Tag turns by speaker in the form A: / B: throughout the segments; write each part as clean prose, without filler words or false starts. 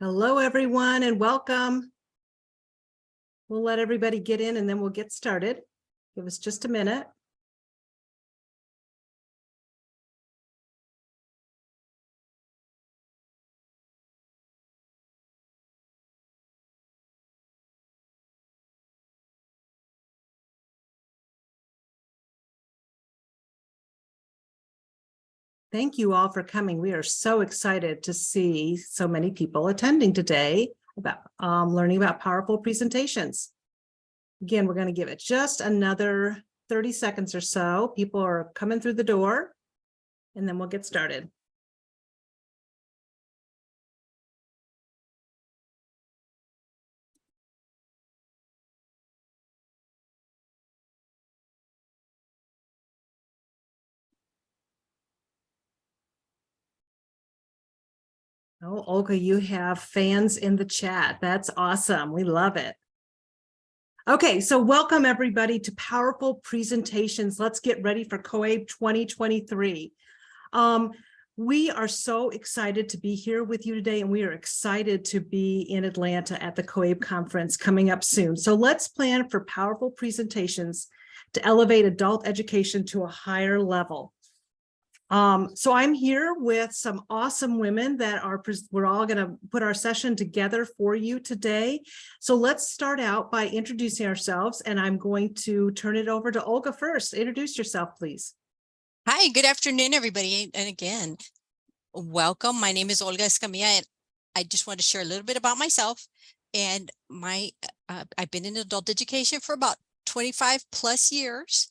A: Hello, everyone, and welcome. We'll let everybody get in and then we'll get started. Give us just a minute. Thank you all for coming. We are so excited to see so many people attending today about learning about powerful presentations. Again, we're going to give it just another 30 seconds or so. People are coming through the door, and then we'll get started. Oh, Olga, you have fans in the chat. That's awesome. We love it. Okay, so welcome everybody to Powerful Presentations. Let's get ready for COABE 2023. We are so excited to be here with you today, and we are excited to be in Atlanta at the COABE conference coming up soon. So let's plan for powerful presentations to elevate adult education to a higher level. So I'm here with some awesome women that we're all going to put our session together for you today. So let's start out by introducing ourselves, and I'm going to turn it over to Olga first. Introduce yourself, please.
B: Hi, good afternoon, everybody. And again, welcome. My name is Olga Escamilla, and I just want to share a little bit about myself. And I've been in adult education for about 25 plus years.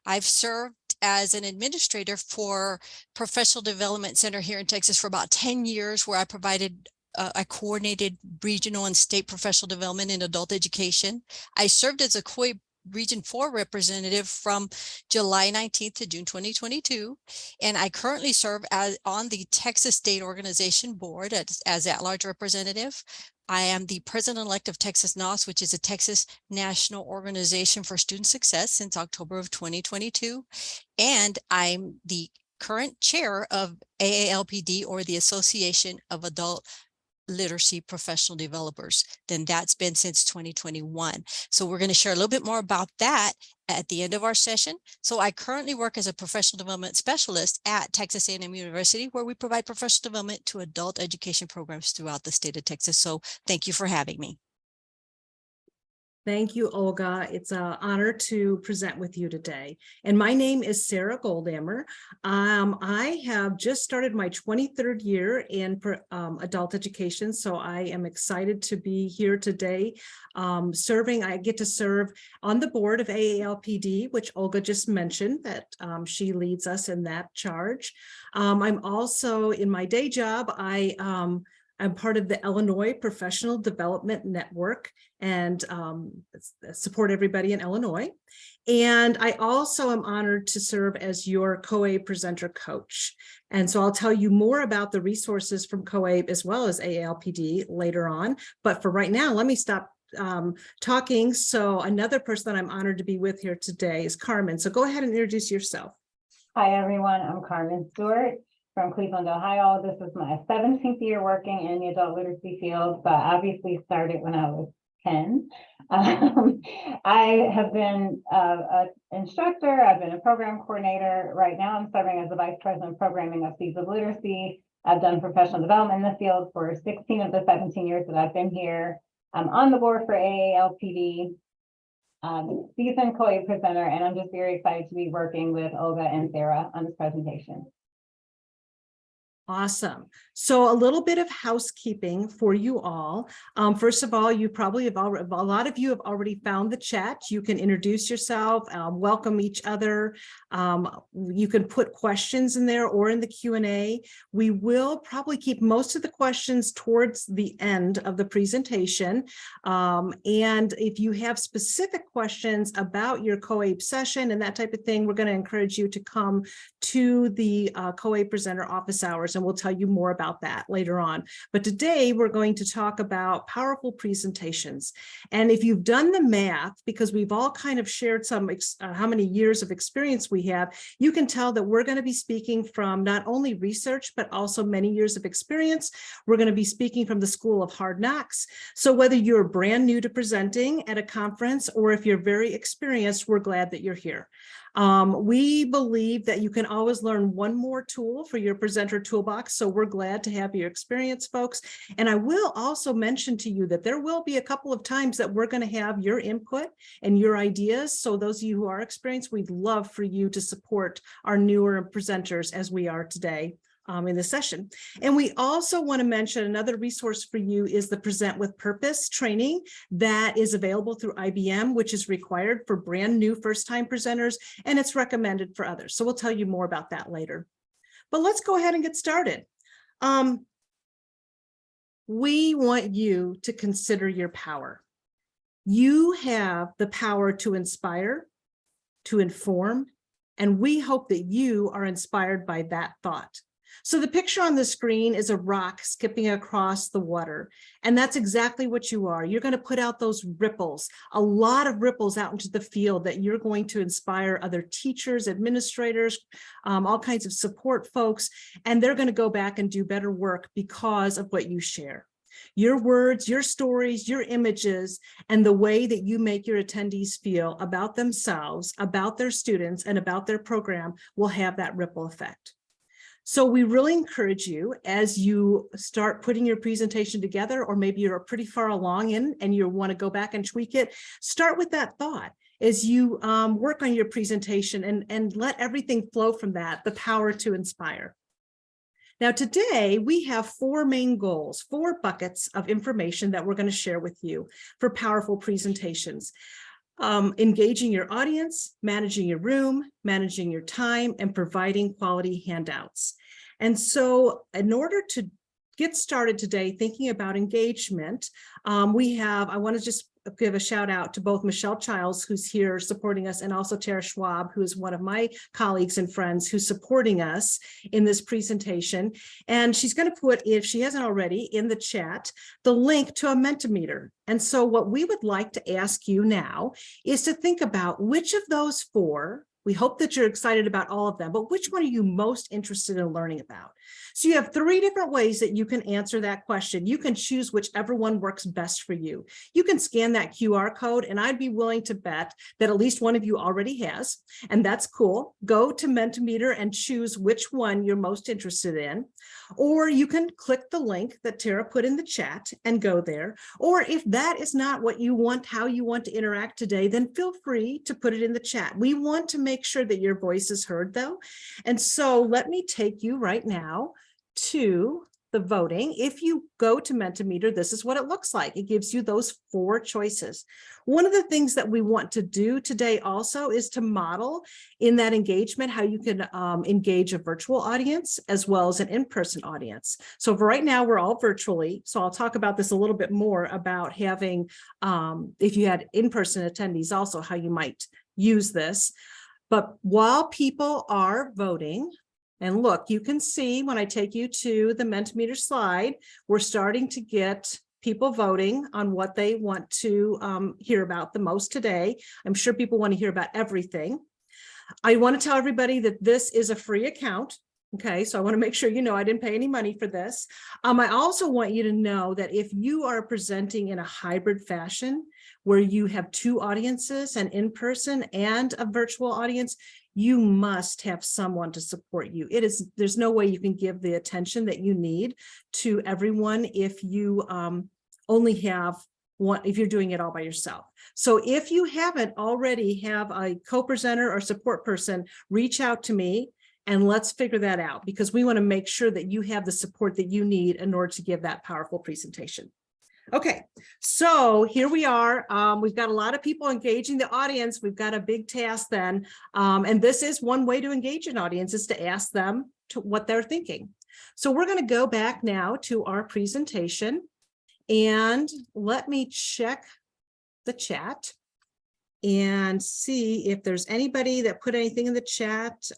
B: I've served as an administrator for Professional Development Center here in Texas for about 10 years, where I coordinated regional and state professional development in adult education. I served as a COABE Region 4 representative from July 19th to June 2022. And I currently serve on the Texas State Organization Board as at-large representative. I am the president-elect of Texas NOS, which is a Texas National Organization for Student Success since October of 2022. And I'm the current chair of AALPD, or the Association of Adult Literacy Professional Developers. Then that's been since 2021. So we're going to share a little bit more about that at the end of our session. So I currently work as a professional development specialist at Texas A&M University, where we provide professional development to adult education programs throughout the state of Texas. So thank you for having me.
A: Thank you, Olga. It's an honor to present with you today. And my name is Sarah Goldammer. I have just started my 23rd year in adult education, so I am excited to be here today serving. I get to serve on the board of AALPD, which Olga just mentioned, that she leads us in that charge. I'm also, in my day job, I'm part of the Illinois Professional Development Network and support everybody in Illinois. And I also am honored to serve as your COABE presenter coach. And so I'll tell you more about the resources from COABE as well as AALPD later on. But for right now, let me stop talking. So another person that I'm honored to be with here today is Carmen. So go ahead and introduce yourself.
C: Hi, everyone. I'm Carmen Stewart from Cleveland, Ohio. This is my 17th year working in the adult literacy field, but obviously started when I was 10. I have been an instructor. I've been a program coordinator. Right now, I'm serving as the Vice President of Programming of Seeds of Literacy. I've done professional development in the field for 16 of the 17 years that I've been here. I'm on the board for AALPD, seasoned COABE presenter, and I'm just very excited to be working with Olga and Sarah on this presentation.
A: Awesome. So a little bit of housekeeping for you all. First of all, you probably have already, a lot of you have already found the chat. You can introduce yourself, welcome each other. You can put questions in there or in the Q&A. We will probably keep most of the questions towards the end of the presentation. And if you have specific questions about your COABE session and that type of thing, we're going to encourage you to come to the COABE presenter office hours, and we'll tell you more about that later on. But today we're going to talk about powerful presentations. And if you've done the math, because we've all kind of shared some how many years of experience we have, you can tell that we're going to be speaking from not only research, but also many years of experience. We're going to be speaking from the School of Hard Knocks. So whether you're brand new to presenting at a conference, or if you're very experienced, we're glad that you're here. We believe that you can always learn one more tool for your presenter toolbox. So we're glad to have your experience, folks. And I will also mention to you that there will be a couple of times that we're going to have your input and your ideas. So those of you who are experienced, we'd love for you to support our newer presenters as we are today in this session. And we also want to mention another resource for you is the Present with Purpose training that is available through IBM, which is required for brand new first-time presenters, and it's recommended for others. So we'll tell you more about that later. But let's go ahead and get started. We want you to consider your power. You have the power to inspire, to inform, and we hope that you are inspired by that thought. So the picture on the screen is a rock skipping across the water. And that's exactly what you are. You're going to put out those ripples, a lot of ripples out into the field that you're going to inspire other teachers, administrators, all kinds of support folks, and they're going to go back and do better work because of what you share. Your words, your stories, your images, and the way that you make your attendees feel about themselves, about their students, and about their program will have that ripple effect. So we really encourage you as you start putting your presentation together, or maybe you're pretty far along in and you want to go back and tweak it, start with that thought as you work on your presentation and let everything flow from that, the power to inspire. Now, today we have four main goals, four buckets of information that we're going to share with you for powerful presentations. Engaging your audience, managing your room, managing your time, and providing quality handouts. And so in order to get started today thinking about engagement, I want to just give a shout out to both Michelle Childs, who's here supporting us, and also Tara Schwab, who is one of my colleagues and friends who's supporting us in this presentation. And she's going to put, if she hasn't already, in the chat, the link to a Mentimeter. And so what we would like to ask you now is to think about which of those four, we hope that you're excited about all of them, but which one are you most interested in learning about? So you have three different ways that you can answer that question. You can choose whichever one works best for you. You can scan that QR code, and I'd be willing to bet that at least one of you already has, and that's cool. Go to Mentimeter and choose which one you're most interested in. Or you can click the link that Tara put in the chat and go there. Or if that is not what you want, how you want to interact today, then feel free to put it in the chat. We want to make sure that your voice is heard, though. And so let me take you right now to the voting. If you go to Mentimeter, this is what it looks like. It gives you those four choices. One of the things that we want to do today also is to model in that engagement how you can engage a virtual audience as well as an in-person audience. So for right now, we're all virtually. So I'll talk about this a little bit more about having, if you had in-person attendees also, how you might use this. But while people are voting, and look, you can see when I take you to the Mentimeter slide, we're starting to get people voting on what they want to hear about the most today. I'm sure people want to hear about everything. I want to tell everybody that this is a free account. Okay, so I want to make sure you know I didn't pay any money for this. I also want you to know that if you are presenting in a hybrid fashion where you have two audiences, an in-person and a virtual audience, you must have someone to support you. There's no way you can give the attention that you need to everyone if you only have one, if you're doing it all by yourself. So if you haven't already have a co-presenter or support person, reach out to me and let's figure that out, because we want to make sure that you have the support that you need in order to give that powerful presentation. Okay, so here we are. We've got a lot of people engaging the audience. We've got a big task then. And this is one way to engage an audience, is to ask them to what they're thinking. So we're going to go back now to our presentation and let me check the chat and see if there's anybody that put anything in the chat.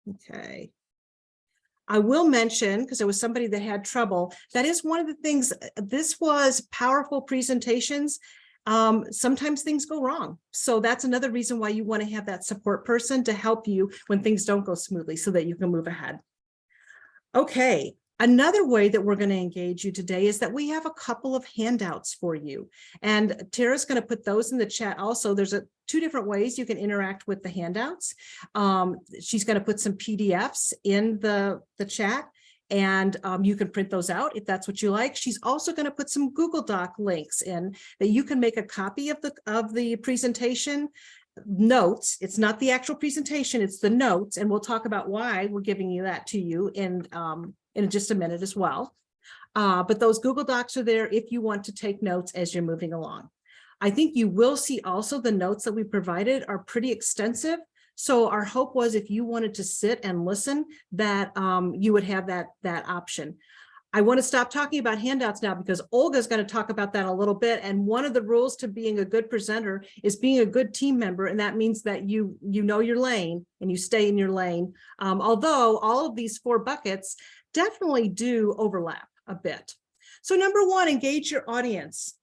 A: Okay. I will mention, because there was somebody that had trouble, that is one of the things, this was powerful presentations. Sometimes things go wrong. So that's another reason why you want to have that support person to help you when things don't go smoothly so that you can move ahead. Okay. Another way that we're going to engage you today is that we have a couple of handouts for you. And Tara's going to put those in the chat also. There's two different ways you can interact with the handouts. She's going to put some PDFs in the chat, and you can print those out if that's what you like. She's also going to put some Google Doc links in that you can make a copy of the presentation notes. It's not the actual presentation, it's the notes, and we'll talk about why we're giving you that to you in just a minute as well. But those Google Docs are there if you want to take notes as you're moving along. I think you will see also the notes that we provided are pretty extensive. So our hope was if you wanted to sit and listen, that you would have that option. I want to stop talking about handouts now because Olga's going to talk about that a little bit. And one of the rules to being a good presenter is being a good team member. And that means that you know your lane and you stay in your lane. Although all of these 4 buckets definitely do overlap a bit. So number 1, engage your audience.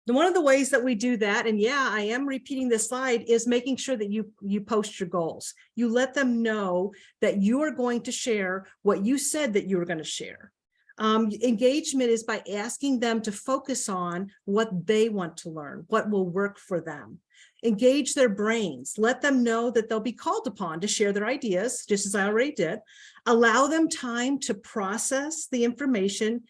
A: One of the ways that we do that, and yeah, I am repeating this slide, is making sure that you post your goals. You let them know that you are going to share what you said that you were going to share. Engagement is by asking them to focus on what they want to learn, what will work for them. Engage their brains. Let them know that they'll be called upon to share their ideas, just as I already did. Allow them time to process the information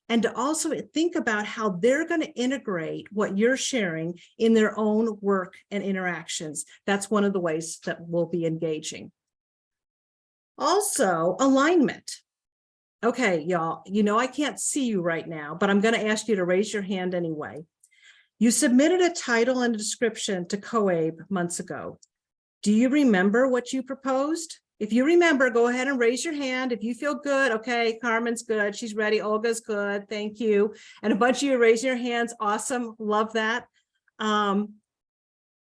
A: and to also think about how they're going to integrate what you're sharing in their own work and interactions. That's one of the ways that we'll be engaging. Also, alignment. Okay, y'all, you know I can't see you right now, but I'm going to ask you to raise your hand anyway. You submitted a title and a description to COABE months ago. Do you remember what you proposed? If you remember, go ahead and raise your hand. If you feel good, okay, Carmen's good. She's ready. Olga's good. Thank you. And a bunch of you raise your hands. Awesome. Love that.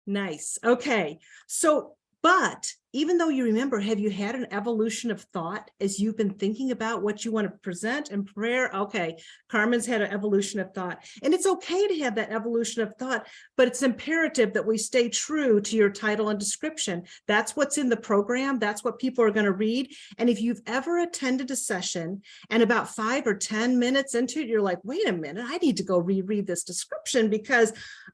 A: Nice. Okay. So, but even though you remember, have you had an evolution of thought as you've been thinking about what you want to present in prayer? Okay, Carmen's had an evolution of thought, and it's okay to have that evolution of thought, but it's imperative that we stay true to your title and description. That's what's in the program. That's what people are going to read. And if you've ever attended a session and about 5 or 10 minutes into it, you're like, wait a minute, I need to go reread this description because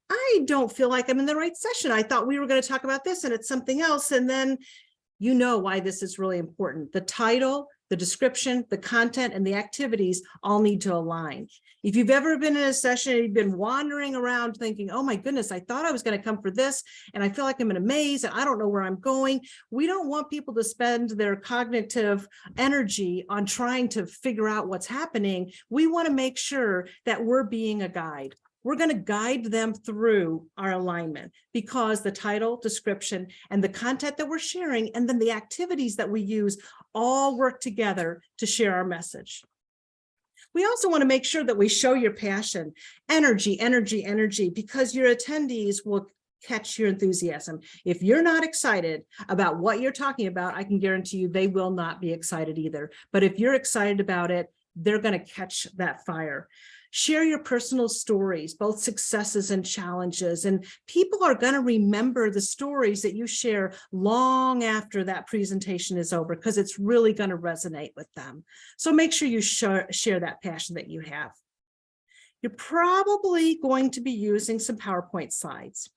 A: I don't feel like I'm in the right session. I thought we were going to talk about this and it's something else. And then you know why this is really important. The title, the description, the content, and the activities all need to align. If you've ever been in a session and you've been wandering around thinking, oh my goodness, I thought I was going to come for this, and I feel like I'm in a maze and I don't know where I'm going. We don't want people to spend their cognitive energy on trying to figure out what's happening. We want to make sure that we're being a guide. We're going to guide them through our alignment because the title, description, and the content that we're sharing, and then the activities that we use all work together to share our message. We also want to make sure that we show your passion, energy, because your attendees will catch your enthusiasm. If you're not excited about what you're talking about, I can guarantee you they will not be excited either. But if you're excited about it, they're going to catch that fire. Share your personal stories, both successes and challenges, and people are going to remember the stories that you share long after that presentation is over because it's really going to resonate with them. So make sure you share that passion that you have. You're probably going to be using some PowerPoint slides.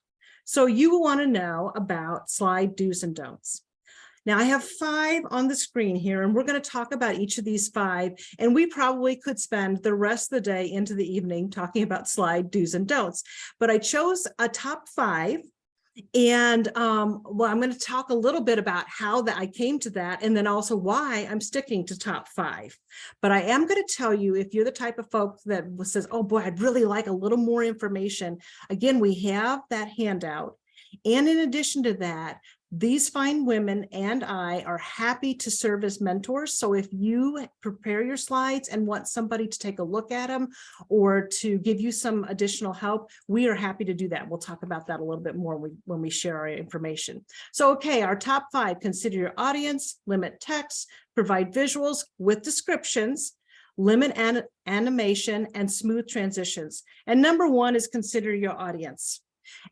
A: So you want to know about slide do's and don'ts. Now I have 5 on the screen here, and we're going to talk about each of these 5, and we probably could spend the rest of the day into the evening talking about slide do's and don'ts, but I chose a top 5, and well, I'm going to talk a little bit about how I came to that, and then also why I'm sticking to top 5. But I am going to tell you, if you're the type of folk that says, oh boy, I'd really like a little more information, again, we have that handout. And in addition to that, These fine women and I are happy to serve as mentors. So if you prepare your slides and want somebody to take a look at them or to give you some additional help, we are happy to do that. We'll talk about that a little bit more when we share our information. So, okay, our top 5: consider your audience, limit text, provide visuals with descriptions, limit animation, and smooth transitions. And number 1 is consider your audience.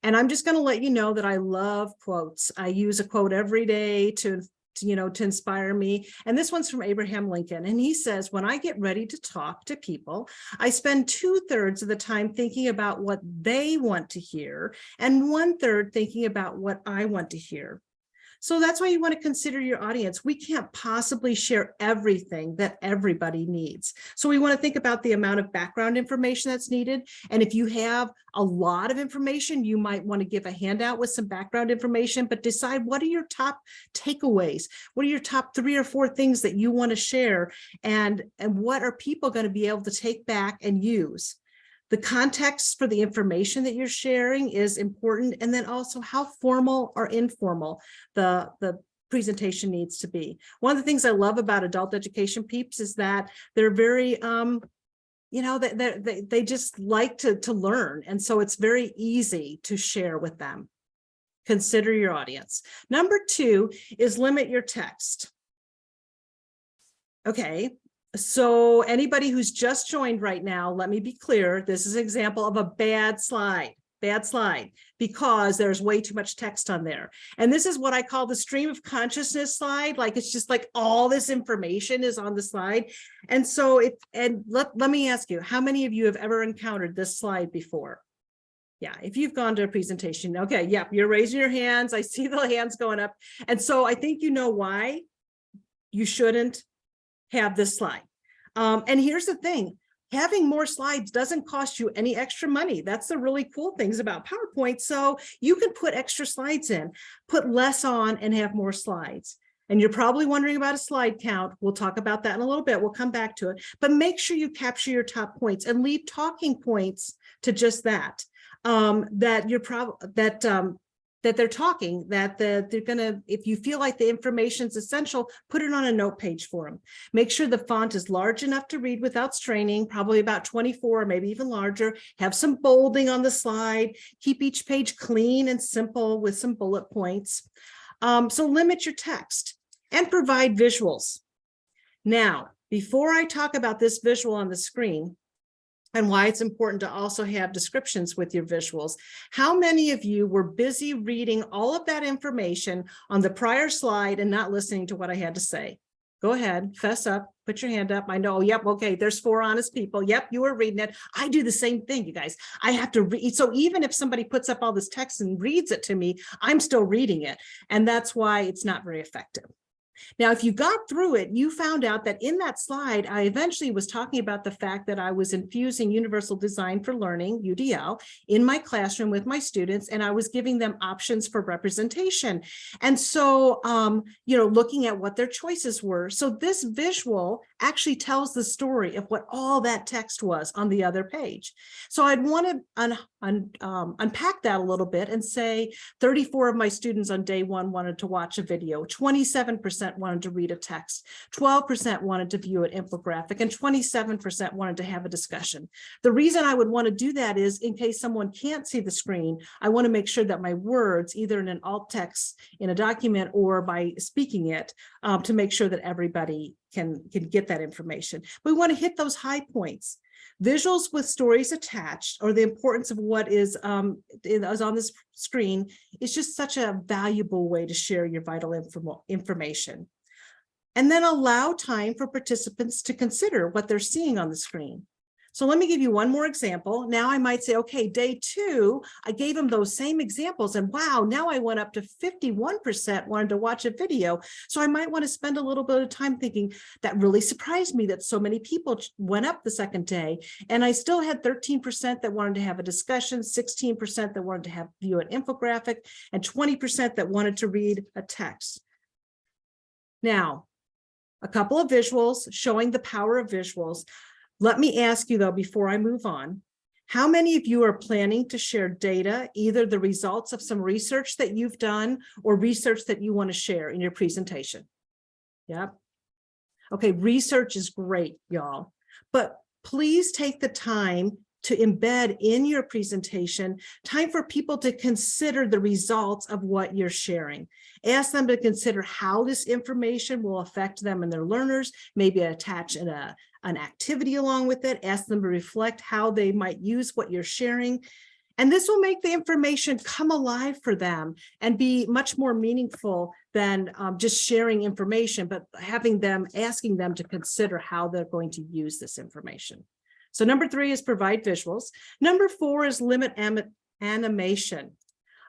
A: And I'm just going to let you know that I love quotes. I use a quote every day to inspire me. And this one's from Abraham Lincoln. And he says, when I get ready to talk to people, I spend 2/3 of the time thinking about what they want to hear and 1/3 thinking about what I want to hear. So that's why you want to consider your audience. We can't possibly share everything that everybody needs. So we want to think about the amount of background information that's needed. And if you have a lot of information, you might want to give a handout with some background information, but decide what are your top takeaways? What are your top 3 or 4 things that you want to share? And what are people going to be able to take back and use? The context for the information that you're sharing is important. And then also how formal or informal the presentation needs to be. One of the things I love about adult education peeps is that they're very, they just like to learn. And so it's very easy to share with them. Consider your audience. Number 2 is limit your text. Okay. So anybody who's just joined right now, let me be clear. This is an example of a bad slide, because there's way too much text on there. And this is what I call the stream of consciousness slide. Like, it's just like all this information is on the slide. And so let me ask you, how many of you have ever encountered this slide before? Yeah, if you've gone to a presentation, okay, yeah, you're raising your hands. I see the hands going up. And so I think you know why you shouldn't have this slide. And here's the thing, having more slides doesn't cost you any extra money. That's the really cool things about PowerPoint. So you can put extra slides in, put less on and have more slides. And you're probably wondering about a slide count. We'll talk about that in a little bit. We'll come back to it, but make sure you capture your top points and leave talking points to just that, that they're talking, that they're gonna, if you feel like the information is essential, put it on a note page for them. Make sure the font is large enough to read without straining, probably about 24, maybe even larger. Have some bolding on the slide. Keep each page clean and simple with some bullet points. So limit your text and provide visuals. Now, before I talk about this visual on the screen, and why it's important to also have descriptions with your visuals. How many of you were busy reading all of that information on the prior slide and not listening to what I had to say? Go ahead, fess up, put your hand up. I know, yep, okay, there's 4 honest people. Yep, you were reading it. I do the same thing, you guys. I have to read. So even if somebody puts up all this text and reads it to me, I'm still reading it. And that's why it's not very effective. Now, if you got through it, you found out that in that slide, I eventually was talking about the fact that I was infusing Universal Design for Learning, UDL, in my classroom with my students, and I was giving them options for representation. And so, looking at what their choices were. So this visual actually tells the story of what all that text was on the other page. So I'd want to unpack that a little bit and say 34 of my students on day 1 wanted to watch a video, 27% wanted to read a text, 12% wanted to view an infographic, and 27% wanted to have a discussion. The reason I would want to do that is in case someone can't see the screen, I want to make sure that my words, either in an alt text in a document or by speaking it, to make sure that everybody can get that information. We want to hit those high points. Visuals with stories attached, or the importance of what is on this screen, is just such a valuable way to share your vital information. And then allow time for participants to consider what they're seeing on the screen. So let me give you one more example. Now I might say, okay, day 2, I gave them those same examples, and wow, now I went up to 51% wanted to watch a video. So I might want to spend a little bit of time thinking, that really surprised me that so many people went up the second day. And I still had 13% that wanted to have a discussion, 16% that wanted to view an infographic, and 20% that wanted to read a text. Now, a couple of visuals showing the power of visuals. Let me ask you though, before I move on, How many of you are planning to share data, either the results of some research that you've done or research that you want to share in your presentation? Yep. Okay, research is great, y'all, but please take the time to embed in your presentation time for people to consider the results of what you're sharing. Ask them to consider how this information will affect them and their learners, maybe attach an activity along with it, ask them to reflect how they might use what you're sharing. And this will make the information come alive for them and be much more meaningful than just sharing information, but asking them to consider how they're going to use this information. So number 3 is provide visuals. Number 4 is limit animation.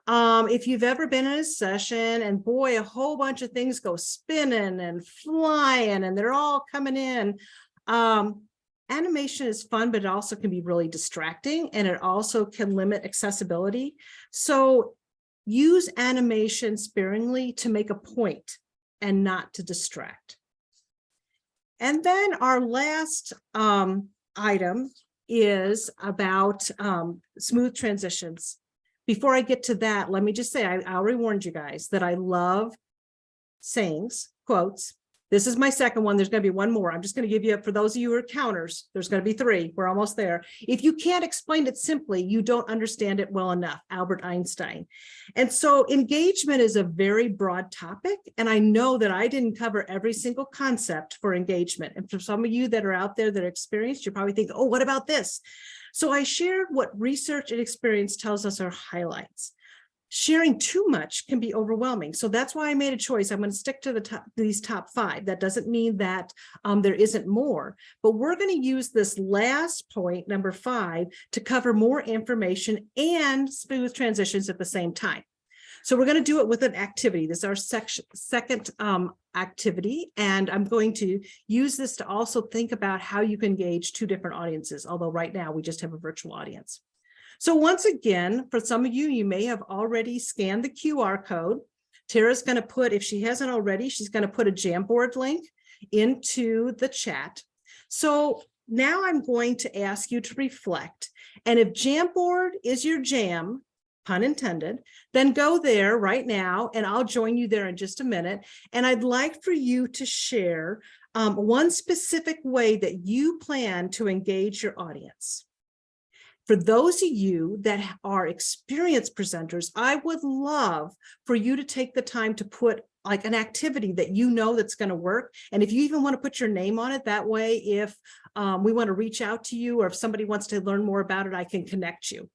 A: If you've ever been in a session and boy, a whole bunch of things go spinning and flying and they're all coming in, animation is fun, but it also can be really distracting and it also can limit accessibility. So use animation sparingly to make a point and not to distract. And then our last item is about smooth transitions. Before I get to that, let me just say, I already warned you guys that I love sayings, quotes. This is my second one. There's going to be one more. I'm just going to give you, for those of you who are counters, there's going to be 3. We're almost there. If you can't explain it simply, you don't understand it well enough. Albert Einstein. And so engagement is a very broad topic. And I know that I didn't cover every single concept for engagement. And for some of you that are out there that are experienced, you probably think, oh, what about this? So I shared what research and experience tells us are highlights. Sharing too much can be overwhelming. So that's why I made a choice. I'm going to stick to these top 5. That doesn't mean that there isn't more, but we're going to use this last point, number 5, to cover more information and smooth transitions at the same time. So we're going to do it with an activity. This is our second activity, and I'm going to use this to also think about how you can engage 2 different audiences, although right now we just have a virtual audience. So once again, for some of you, you may have already scanned the QR code. Tara's going to put, if she hasn't already, she's going to put a Jamboard link into the chat. So now I'm going to ask you to reflect. And if Jamboard is your jam, pun intended, then go there right now and I'll join you there in just a minute. And I'd like for you to share one specific way that you plan to engage your audience. For those of you that are experienced presenters, I would love for you to take the time to put like an activity that you know that's going to work. And if you even want to put your name on it, that way, if we want to reach out to you or if somebody wants to learn more about it, I can connect you.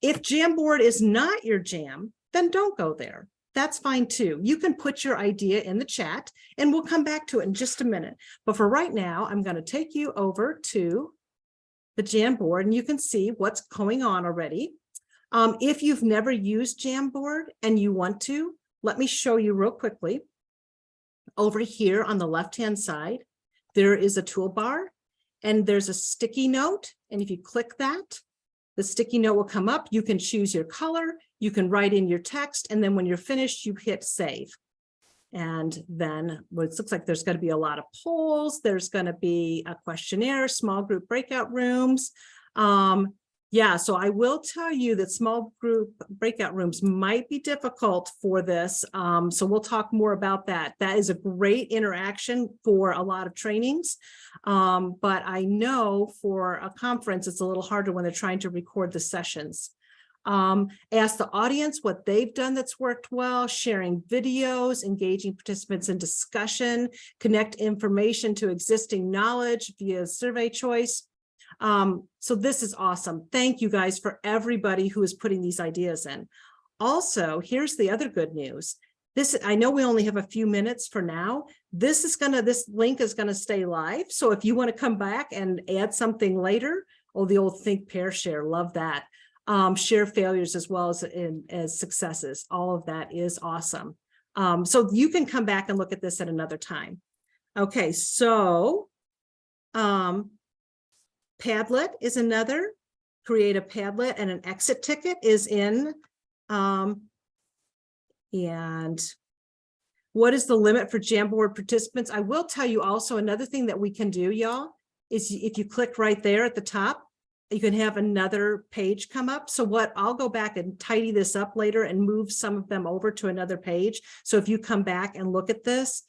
A: If Jamboard is not your jam, then don't go there. That's fine too. You can put your idea in the chat and we'll come back to it in just a minute. But for right now, I'm going to take you over to the Jamboard and you can see what's going on already. If you've never used Jamboard and you want to, let me show you real quickly. Over here on the left-hand side, there is a toolbar and there's a sticky note. And if you click that, the sticky note will come up. You can choose your color, you can write in your text, and then when you're finished, you hit save. And then well, it looks like there's going to be a lot of polls. There's going to be a questionnaire, small group breakout rooms. Yeah, so I will tell you that small group breakout rooms might be difficult for this. So we'll talk more about that. That is a great interaction for a lot of trainings. But I know for a conference, it's a little harder when they're trying to record the sessions. Ask the audience what they've done that's worked well, sharing videos, engaging participants in discussion, connect information to existing knowledge via survey choice. So this is awesome. Thank you guys for everybody who is putting these ideas in. Also, here's the other good news. This, I know we only have a few minutes for now. This link is gonna stay live. So if you want to come back and add something later, oh, the old think, pair, share, love that. Share failures as well as successes. All of that is awesome. So you can come back and look at this at another time. Okay, so Padlet is another. Create a Padlet and an exit ticket is in. And what is the limit for Jamboard participants? I will tell you also another thing that we can do, y'all, is if you click right there at the top, you can have another page come up. So what, I'll go back and tidy this up later and move some of them over to another page. So if you come back and look at this,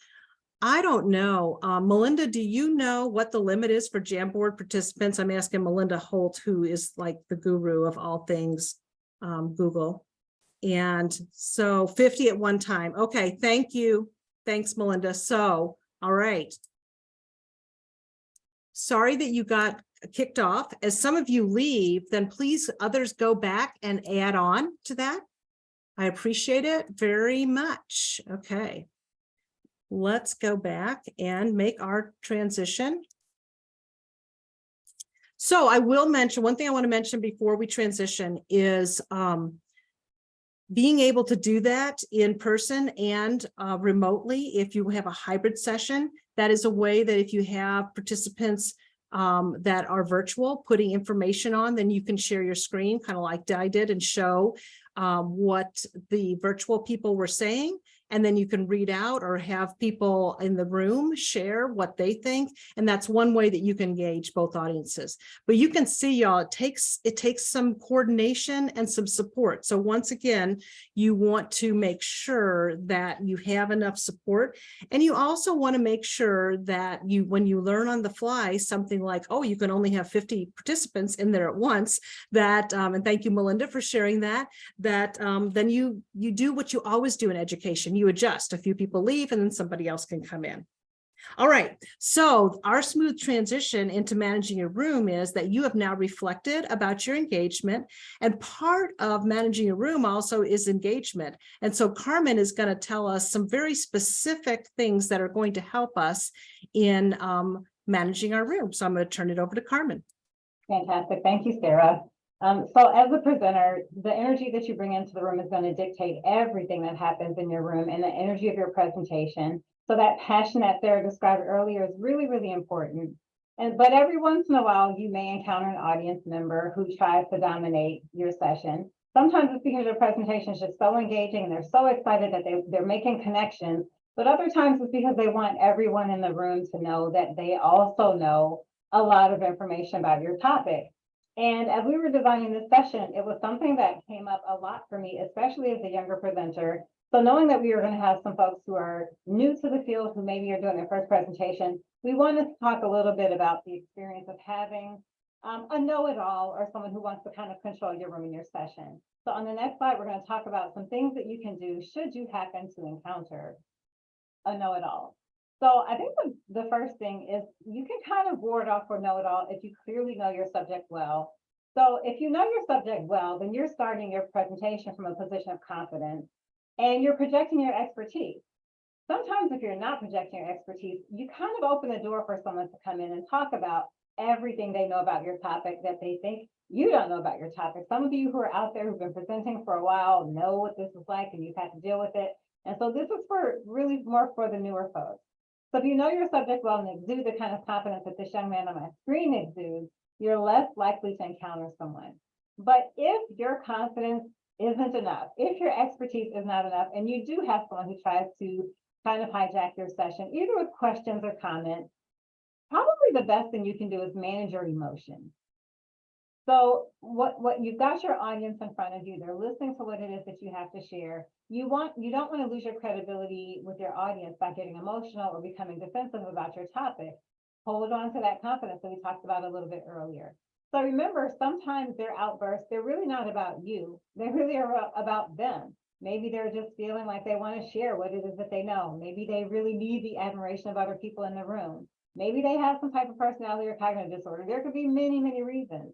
A: I don't know. Melinda, do you know what the limit is for Jamboard participants? I'm asking Melinda Holt, who is like the guru of all things Google. And so 50 at one time. Okay, thank you. Thanks, Melinda. So, all right. Sorry that you got kicked off. As some of you leave, then please others go back and add on to that. I appreciate it very much. Okay. Let's go back and make our transition. So I will mention, one thing I want to mention before we transition is being able to do that in person and remotely. If you have a hybrid session, that is a way that if you have participants that are virtual, putting information on, then you can share your screen, kind of like I did, and show what the virtual people were saying. And then you can read out or have people in the room share what they think. And that's one way that you can engage both audiences. But you can see, y'all, it takes some coordination and some support. So once again, you want to make sure that you have enough support. And you also want to make sure that when you learn on the fly, something like, oh, you can only have 50 participants in there at once, that, and thank you, Melinda, for sharing that, then you do what you always do in education. You adjust. A few people leave and then somebody else can come in. All right, so our smooth transition into managing your room is that you have now reflected about your engagement, and part of managing a room also is engagement. And so Carmen is going to tell us some very specific things that are going to help us in managing our room. So I'm going to turn it over to Carmen.
C: Fantastic. Thank you, Sarah. So as a presenter, the energy that you bring into the room is going to dictate everything that happens in your room and the energy of your presentation. So that passion that Sarah described earlier is really, really important. But every once in a while, you may encounter an audience member who tries to dominate your session. Sometimes it's because your presentation is just so engaging and they're so excited that they're making connections. But other times it's because they want everyone in the room to know that they also know a lot of information about your topic. And as we were designing this session, it was something that came up a lot for me, especially as a younger presenter. So knowing that we were going to have some folks who are new to the field, who maybe are doing their first presentation, we wanted to talk a little bit about the experience of having a know-it-all or someone who wants to kind of control your room in your session. So on the next slide, we're going to talk about some things that you can do should you happen to encounter a know-it-all. So I think the first thing is you can kind of ward off for know-it-all if you clearly know your subject well. So if you know your subject well, then you're starting your presentation from a position of confidence and you're projecting your expertise. Sometimes if you're not projecting your expertise, you kind of open the door for someone to come in and talk about everything they know about your topic that they think you don't know about your topic. Some of you who are out there who've been presenting for a while know what this is like and you've had to deal with it. And so this is for really more for the newer folks. So if you know your subject well and exude the kind of confidence that this young man on my screen exudes, you're less likely to encounter someone. But if your confidence isn't enough, if your expertise is not enough, and you do have someone who tries to kind of hijack your session, either with questions or comments, probably the best thing you can do is manage your emotions. So what you've got your audience in front of you, they're listening to what it is that you have to share. You don't want to lose your credibility with your audience by getting emotional or becoming defensive about your topic. Hold on to that confidence that we talked about a little bit earlier. So remember, sometimes their outbursts, they're really not about you. They really are about them. Maybe they're just feeling like they want to share what it is that they know. Maybe they really need the admiration of other people in the room. Maybe they have some type of personality or cognitive disorder. There could be many, many reasons.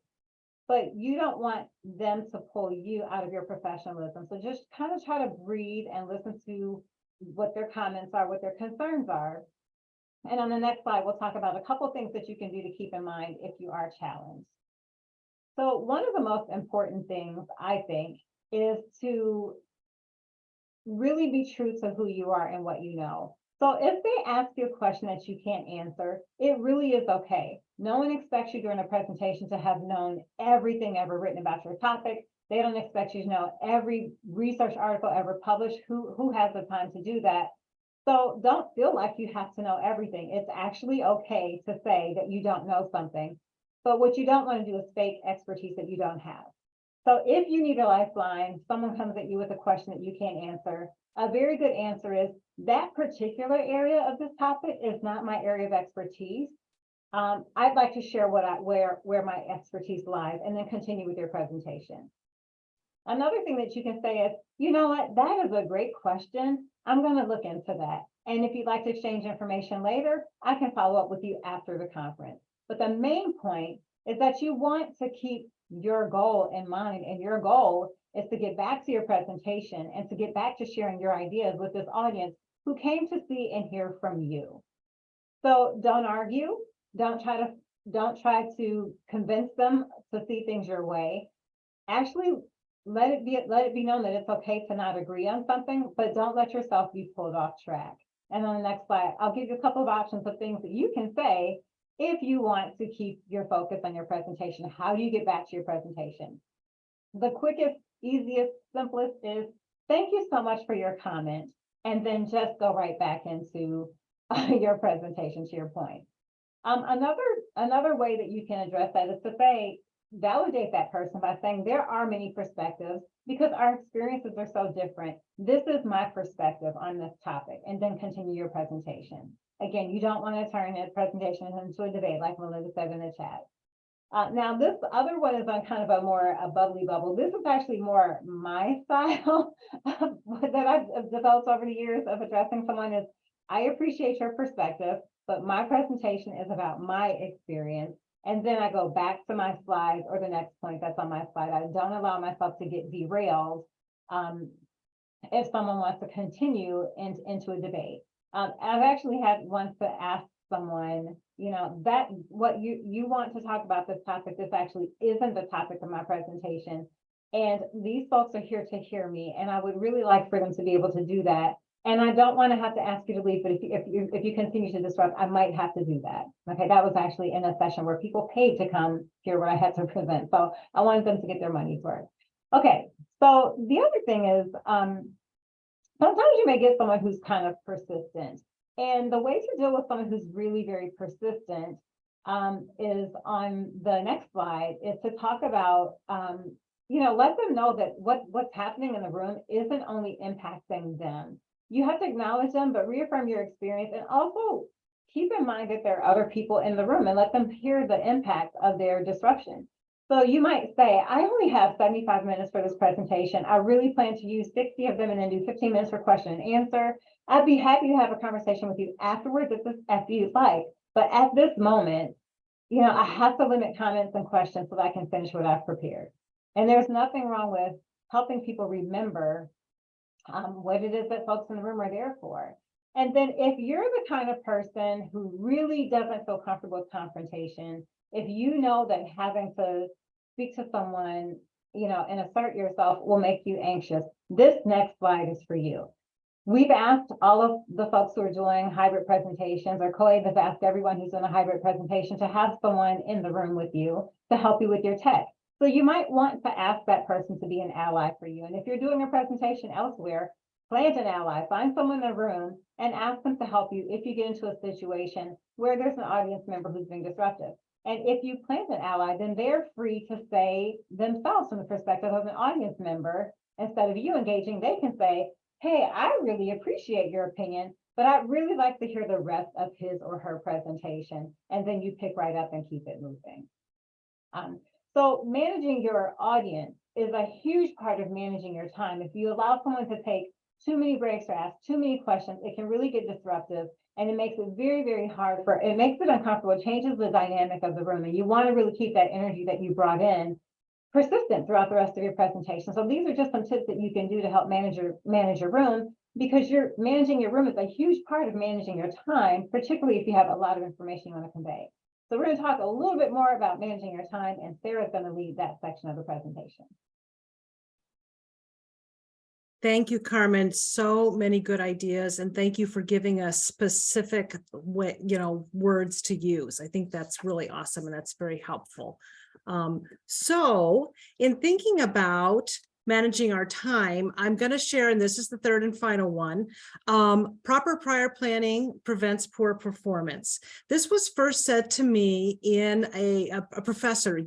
C: But you don't want them to pull you out of your professionalism. So just kind of try to breathe and listen to what their comments are, what their concerns are. And on the next slide, we'll talk about a couple things that you can do to keep in mind if you are challenged. So one of the most important things, I think, is to really be true to who you are and what you know. So if they ask you a question that you can't answer, it really is okay. No one expects you during a presentation to have known everything ever written about your topic. They don't expect you to know every research article ever published. Who has the time to do that? So don't feel like you have to know everything. It's actually okay to say that you don't know something. But what you don't want to do is fake expertise that you don't have. So if you need a lifeline, someone comes at you with a question that you can't answer, a very good answer is that particular area of this topic is not my area of expertise. I'd like to share where my expertise lies, and then continue with your presentation. Another thing that you can say is, you know what, that is a great question. I'm going to look into that. And if you'd like to exchange information later, I can follow up with you after the conference. But the main point is that you want to keep your goal in mind, and your goal is to get back to your presentation and to get back to sharing your ideas with this audience who came to see and hear from you. So don't argue. Don't try to convince them to see things your way. Actually, let it be known that it's okay to not agree on something, but don't let yourself be pulled off track. And on the next slide, I'll give you a couple of options of things that you can say if you want to keep your focus on your presentation. How do you get back to your presentation? The quickest, easiest, simplest is thank you so much for your comment, and then just go right back into your presentation, to your point. Another way that you can address that is to say, validate that person by saying there are many perspectives because our experiences are so different. This is my perspective on this topic, and then continue your presentation. Again, you don't want to turn a presentation into a debate like Melinda said in the chat. Now, this other one is on kind of a bubbly bubble. This is actually more my style that I've developed over the years of addressing someone is, I appreciate your perspective, but my presentation is about my experience. And then I go back to my slides or the next point that's on my slide. I don't allow myself to get derailed if someone wants to continue into a debate. I've actually had once to ask someone, you know, that what you want to talk about this topic, this actually isn't the topic of my presentation. And these folks are here to hear me. And I would really like for them to be able to do that. And I don't want to have to ask you to leave, but if you continue to disrupt, I might have to do that. Okay, that was actually in a session where people paid to come hear what I had to present. So I wanted them to get their money's worth. Okay, so the other thing is, sometimes you may get someone who's kind of persistent. And the way to deal with someone who's really very persistent is on the next slide, is to talk about, you know, let them know that what's happening in the room isn't only impacting them. You have to acknowledge them, but reaffirm your experience, and also keep in mind that there are other people in the room and let them hear the impact of their disruption. So you might say, I only have 75 minutes for this presentation. I really plan to use 60 of them and then do 15 minutes for question and answer. I'd be happy to have a conversation with you afterwards if you'd like. But at this moment, you know, I have to limit comments and questions so that I can finish what I've prepared. And there's nothing wrong with helping people remember what it is that folks in the room are there for. And then if you're the kind of person who really doesn't feel comfortable with confrontation, if you know that having to speak to someone, you know, and assert yourself will make you anxious, this next slide is for you. We've asked all of the folks who are doing hybrid presentations, or COABE has asked everyone who's doing a hybrid presentation to have someone in the room with you to help you with your tech. So you might want to ask that person to be an ally for you. And if you're doing a presentation elsewhere, plant an ally, find someone in the room and ask them to help you if you get into a situation where there's an audience member who's being disruptive. And if you plant an ally, then they're free to say themselves from the perspective of an audience member, instead of you engaging, they can say, hey, I really appreciate your opinion, but I'd really like to hear the rest of his or her presentation. And then you pick right up and keep it moving. So managing your audience is a huge part of managing your time. If you allow someone to take too many breaks or ask too many questions, it can really get disruptive, and it makes it very, very hard it makes it uncomfortable. It changes the dynamic of the room, and you want to really keep that energy that you brought in persistent throughout the rest of your presentation. So these are just some tips that you can do to help manage your room, because you're managing your room is a huge part of managing your time, particularly if you have a lot of information you want to convey. So we're going to talk a little bit more about managing your time, and Sarah's going to lead that section of the presentation.
A: Thank you, Carmen. So many good ideas, and thank you for giving us specific, words to use. I think that's really awesome, and that's very helpful. So in thinking about managing our time, I'm going to share, and this is the third and final one, proper prior planning prevents poor performance. This was first said to me in a professor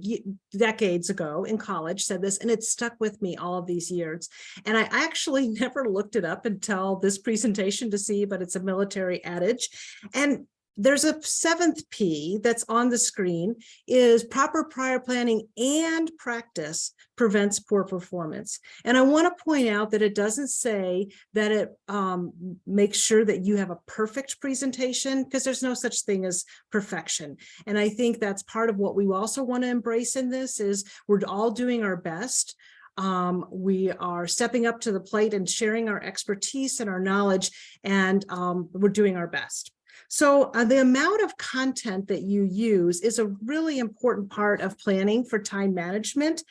A: decades ago in college said this, and it stuck with me all of these years. And I actually never looked it up until this presentation to see, but it's a military adage. And there's a 7th P that's on the screen, is proper prior planning and practice prevents poor performance. And I want to point out that it doesn't say that it makes sure that you have a perfect presentation, because there's no such thing as perfection. And I think that's part of what we also want to embrace in this is we're all doing our best. We are stepping up to the plate and sharing our expertise and our knowledge, and we're doing our best. So the amount of content that you use is a really important part of planning for time management.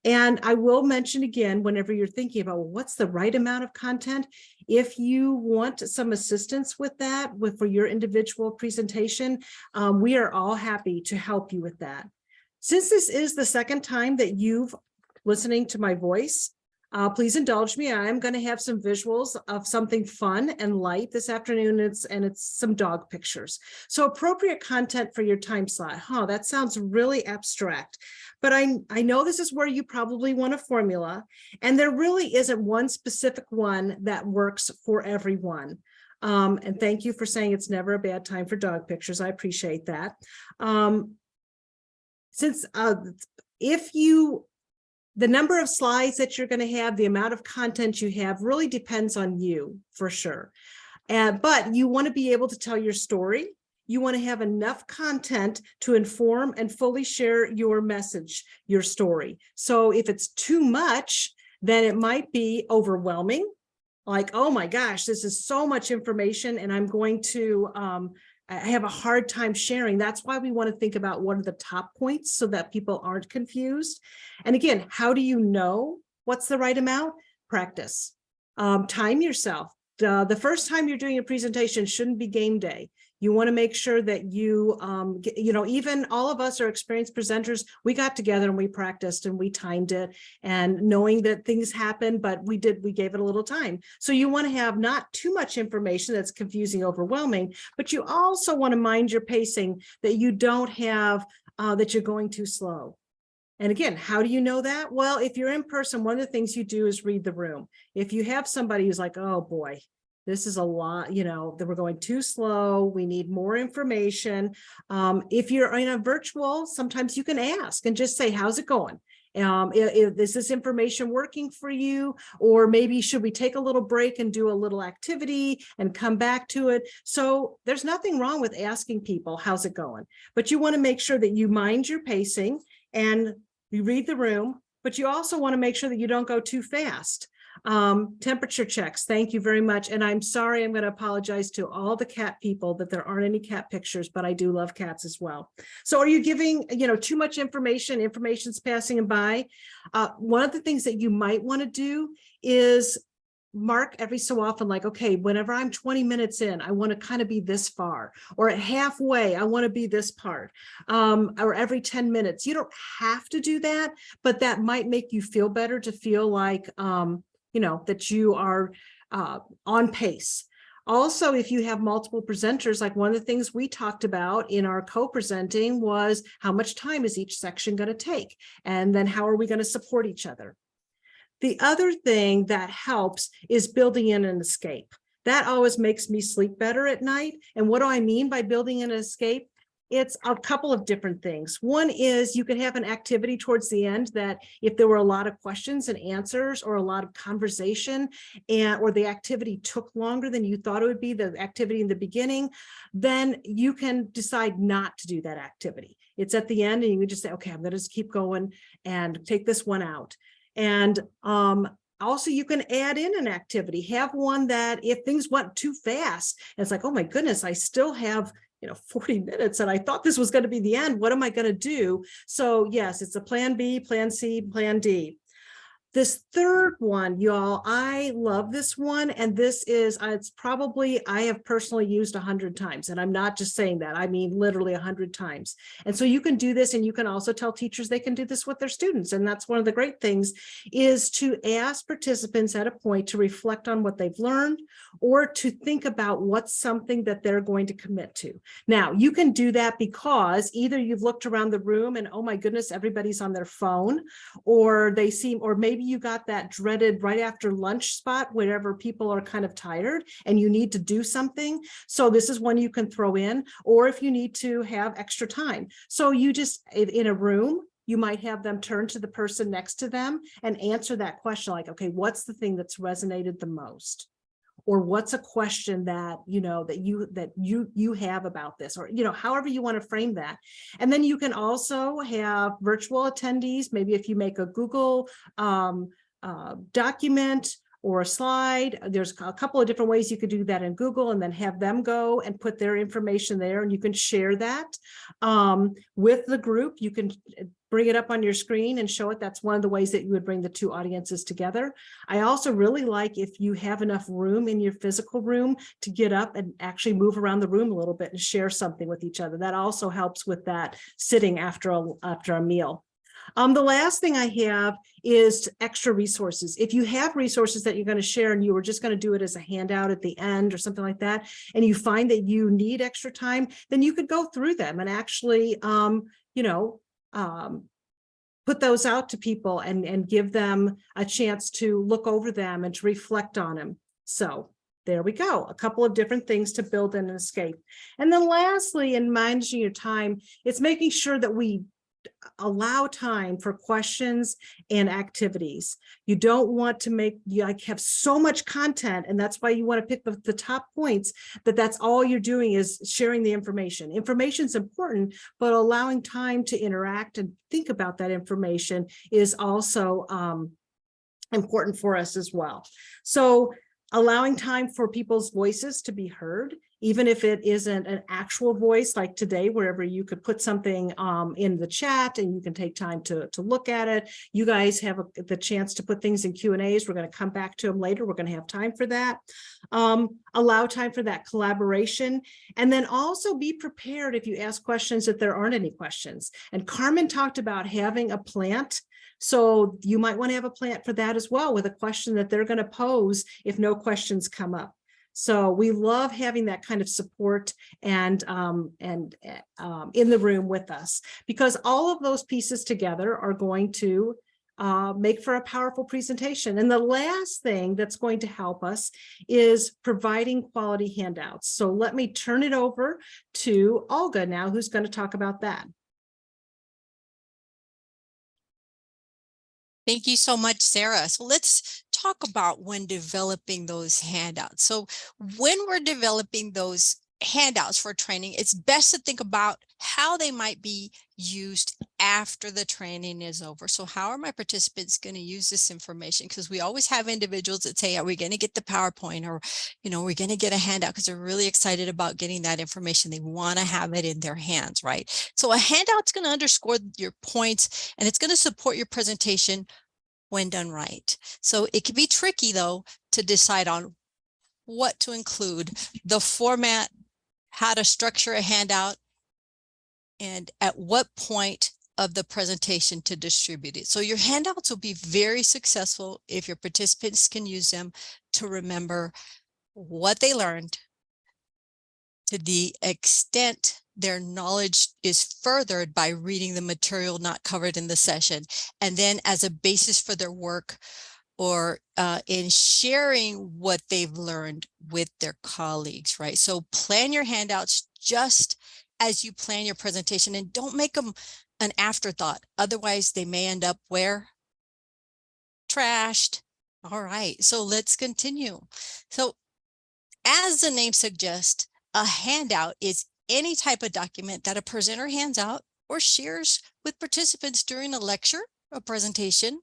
A: And I will mention again, whenever you're thinking about, well, what's the right amount of content? If you want some assistance with that, for your individual presentation, we are all happy to help you with that. Since this is the second time that you've listening to my voice, please indulge me. I am going to have some visuals of something fun and light this afternoon. It's some dog pictures. So appropriate content for your time slot. That sounds really abstract, but I know this is where you probably want a formula, and there really isn't one specific one that works for everyone. And thank you for saying it's never a bad time for dog pictures. I appreciate that. The number of slides that you're going to have, the amount of content you have really depends on you for sure. But you want to be able to tell your story. You want to have enough content to inform and fully share your message, your story. So if it's too much, then it might be overwhelming. Like, oh my gosh, this is so much information and I'm going to I have a hard time sharing. That's why we want to think about what are the top points so that people aren't confused. And again, how do you know what's the right amount? Practice. Time yourself. The first time you're doing a presentation shouldn't be game day. You want to make sure that you, even all of us are experienced presenters. We got together and we practiced and we timed it, and knowing that things happen, but we gave it a little time. So you want to have not too much information that's confusing, overwhelming, but you also want to mind your pacing, that you don't have, that you're going too slow. And again, how do you know that? Well, if you're in person, one of the things you do is read the room. If you have somebody who's like, oh boy, this is a lot, that we're going too slow, we need more information. If you're in a virtual, sometimes you can ask and just say, how's it going? Is this information working for you? Or maybe should we take a little break and do a little activity and come back to it? So there's nothing wrong with asking people, how's it going? But you want to make sure that you mind your pacing and you read the room, but you also want to make sure that you don't go too fast. Temperature checks. Thank you very much. And I'm sorry, I'm going to apologize to all the cat people that there aren't any cat pictures, but I do love cats as well. So are you giving, too much information? Information's passing by. One of the things that you might want to do is mark every so often, like, okay, whenever I'm 20 minutes in, I want to kind of be this far, or at halfway, I want to be this part, or every 10 minutes. You don't have to do that, but that might make you feel better, to feel like, that you are on pace. Also, if you have multiple presenters, like one of the things we talked about in our co-presenting was how much time is each section going to take? And then how are we going to support each other? The other thing that helps is building in an escape. That always makes me sleep better at night. And what do I mean by building in an escape? It's a couple of different things. One is you could have an activity towards the end that if there were a lot of questions and answers, or a lot of conversation, or the activity took longer than you thought it would be, the activity in the beginning, then you can decide not to do that activity. It's at the end and you can just say, okay, I'm going to just keep going and take this one out. And also you can add in an activity, have one that if things went too fast, and it's like, oh my goodness, I still have 40 minutes and I thought this was going to be the end. What am I going to do? So yes, it's a plan B, plan C, plan D. This third one, y'all, I love this one. And this is, it's probably, I have personally used 100 times. And I'm not just saying that, I mean, literally 100 times. And so you can do this, and you can also tell teachers they can do this with their students. And that's one of the great things, is to ask participants at a point to reflect on what they've learned, or to think about what's something that they're going to commit to. Now, you can do that because either you've looked around the room and, oh my goodness, everybody's on their phone, or they seem, or maybe you got that dreaded right after lunch spot wherever people are kind of tired and you need to do something. So this is one you can throw in, or if you need to have extra time. So you just, in a room, you might have them turn to the person next to them and answer that question, like, okay, what's the thing that's resonated the most? Or what's a question that, you know, that you have about this, or, you know, however you want to frame that. And then you can also have virtual attendees. Maybe if you make a Google document or a slide, there's a couple of different ways you could do that in Google, and then have them go and put their information there, and you can share that with the group. You can bring it up on your screen and show it. That's one of the ways that you would bring the two audiences together. I also really like, if you have enough room in your physical room, to get up and actually move around the room a little bit and share something with each other. That also helps with that sitting after a meal. The last thing I have is extra resources. If you have resources that you're going to share, and you were just going to do it as a handout at the end or something like that, and you find that you need extra time, then you could go through them and actually, put those out to people and give them a chance to look over them and to reflect on them. So there we go. A couple of different things to build in an escape. And then lastly, in managing your time, it's making sure that we allow time for questions and activities. You don't want to make, you like have so much content, and that's why you want to pick the top points, that's all you're doing is sharing the information. Information is important, but allowing time to interact and think about that information is also important for us as well. So allowing time for people's voices to be heard, even if it isn't an actual voice like today, wherever you could put something in the chat and you can take time to look at it. You guys have the chance to put things in Q&As. We're going to come back to them later. We're going to have time for that. Allow time for that collaboration. And then also be prepared if you ask questions that there aren't any questions. And Carmen talked about having a plant. So you might want to have a plant for that as well, with a question that they're going to pose if no questions come up. So we love having that kind of support and in the room with us, because all of those pieces together are going to make for a powerful presentation. And the last thing that's going to help us is providing quality handouts. So let me turn it over to Olga now, who's going to talk about that.
B: Thank you so much, Sarah. So let's talk about when developing those handouts. So when we're developing those handouts for training, it's best to think about how they might be used after the training is over. So how are my participants going to use this information? Because we always have individuals that say, are we going to get the PowerPoint, or, you know, we're going to get a handout, because they're really excited about getting that information. They want to have it in their hands, right? So a handout's going to underscore your points, and it's going to support your presentation when done right. So it can be tricky, though, to decide on what to include, the format, how to structure a handout, and at what point of the presentation to distribute it. So your handouts will be very successful if your participants can use them to remember what they learned, to the extent their knowledge is furthered by reading the material not covered in the session, and then as a basis for their work, or in sharing what they've learned with their colleagues, right? So plan your handouts just as you plan your presentation, and don't make them an afterthought. Otherwise, they may end up where? Trashed. All right, so let's continue. So as the name suggests, a handout is any type of document that a presenter hands out or shares with participants during a lecture, a presentation,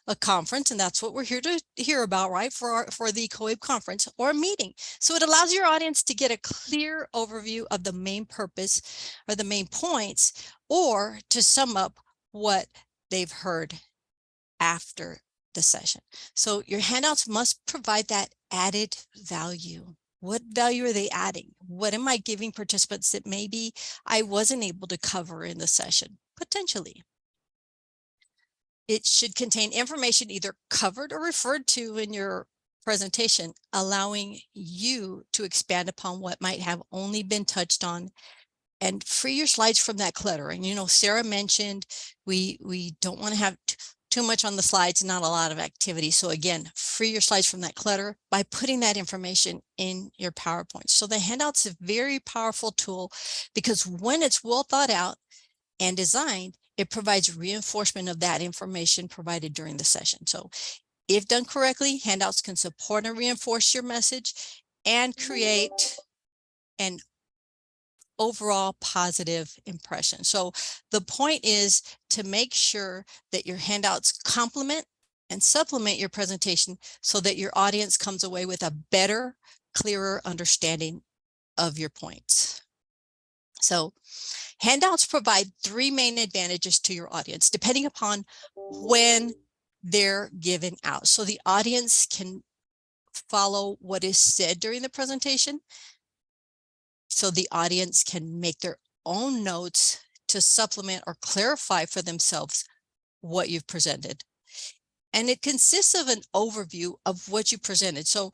B: a conference, and that's what we're here to hear about, right? For the COABE conference, or a meeting. So it allows your audience to get a clear overview of the main purpose or the main points, or to sum up what they've heard after the session. So your handouts must provide that added value. What value are they adding? What am I giving participants that maybe I wasn't able to cover in the session? Potentially. It should contain information either covered or referred to in your presentation, allowing you to expand upon what might have only been touched on, and free your slides from that clutter. And, you know, Sarah mentioned we don't want to have too much on the slides, not a lot of activity. So again, free your slides from that clutter by putting that information in your PowerPoint. So the handout's a very powerful tool because when it's well thought out and designed, it provides reinforcement of that information provided during the session. So if done correctly, handouts can support and reinforce your message and create an overall positive impression. So the point is to make sure that your handouts complement and supplement your presentation so that your audience comes away with a better, clearer understanding of your points. So handouts provide three main advantages to your audience, depending upon when they're given out. So the audience can follow what is said during the presentation. So the audience can make their own notes to supplement or clarify for themselves what you've presented. And it consists of an overview of what you presented. So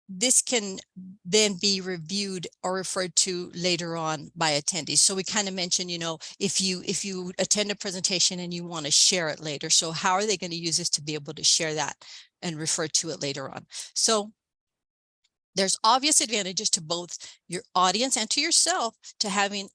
B: this can then be reviewed or referred to later on by attendees. So we kind of mentioned, you know, if you attend a presentation and you want to share it later, so how are they going to use this to be able to share that and refer to it later on? So there's obvious advantages to both your audience and to yourself to having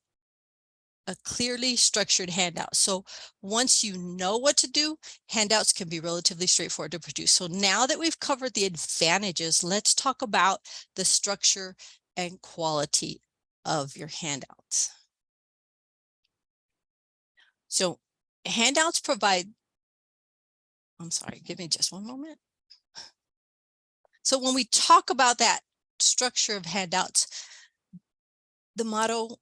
B: a clearly structured handout. So once you know what to do, handouts can be relatively straightforward to produce. So now that we've covered the advantages, let's talk about the structure and quality of your handouts. So handouts provide, I'm sorry, give me just one moment. So when we talk about that structure of handouts, the motto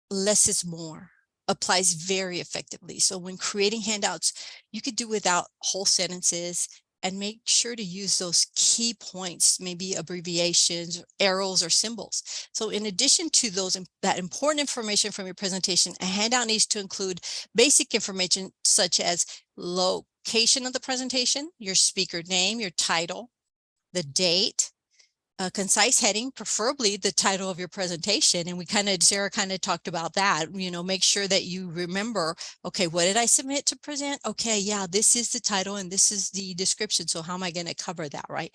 B: less is more applies very effectively. So when creating handouts, you could do without whole sentences and make sure to use those key points, maybe abbreviations, arrows, or symbols. So in addition to that important information from your presentation, a handout needs to include basic information such as location of the presentation, your speaker name, your title, the date, a concise heading, preferably the title of your presentation. And Sarah kind of talked about that, you know, make sure that you remember, okay, what did I submit to present? Okay, yeah, this is the title and this is the description. So how am I going to cover that, right?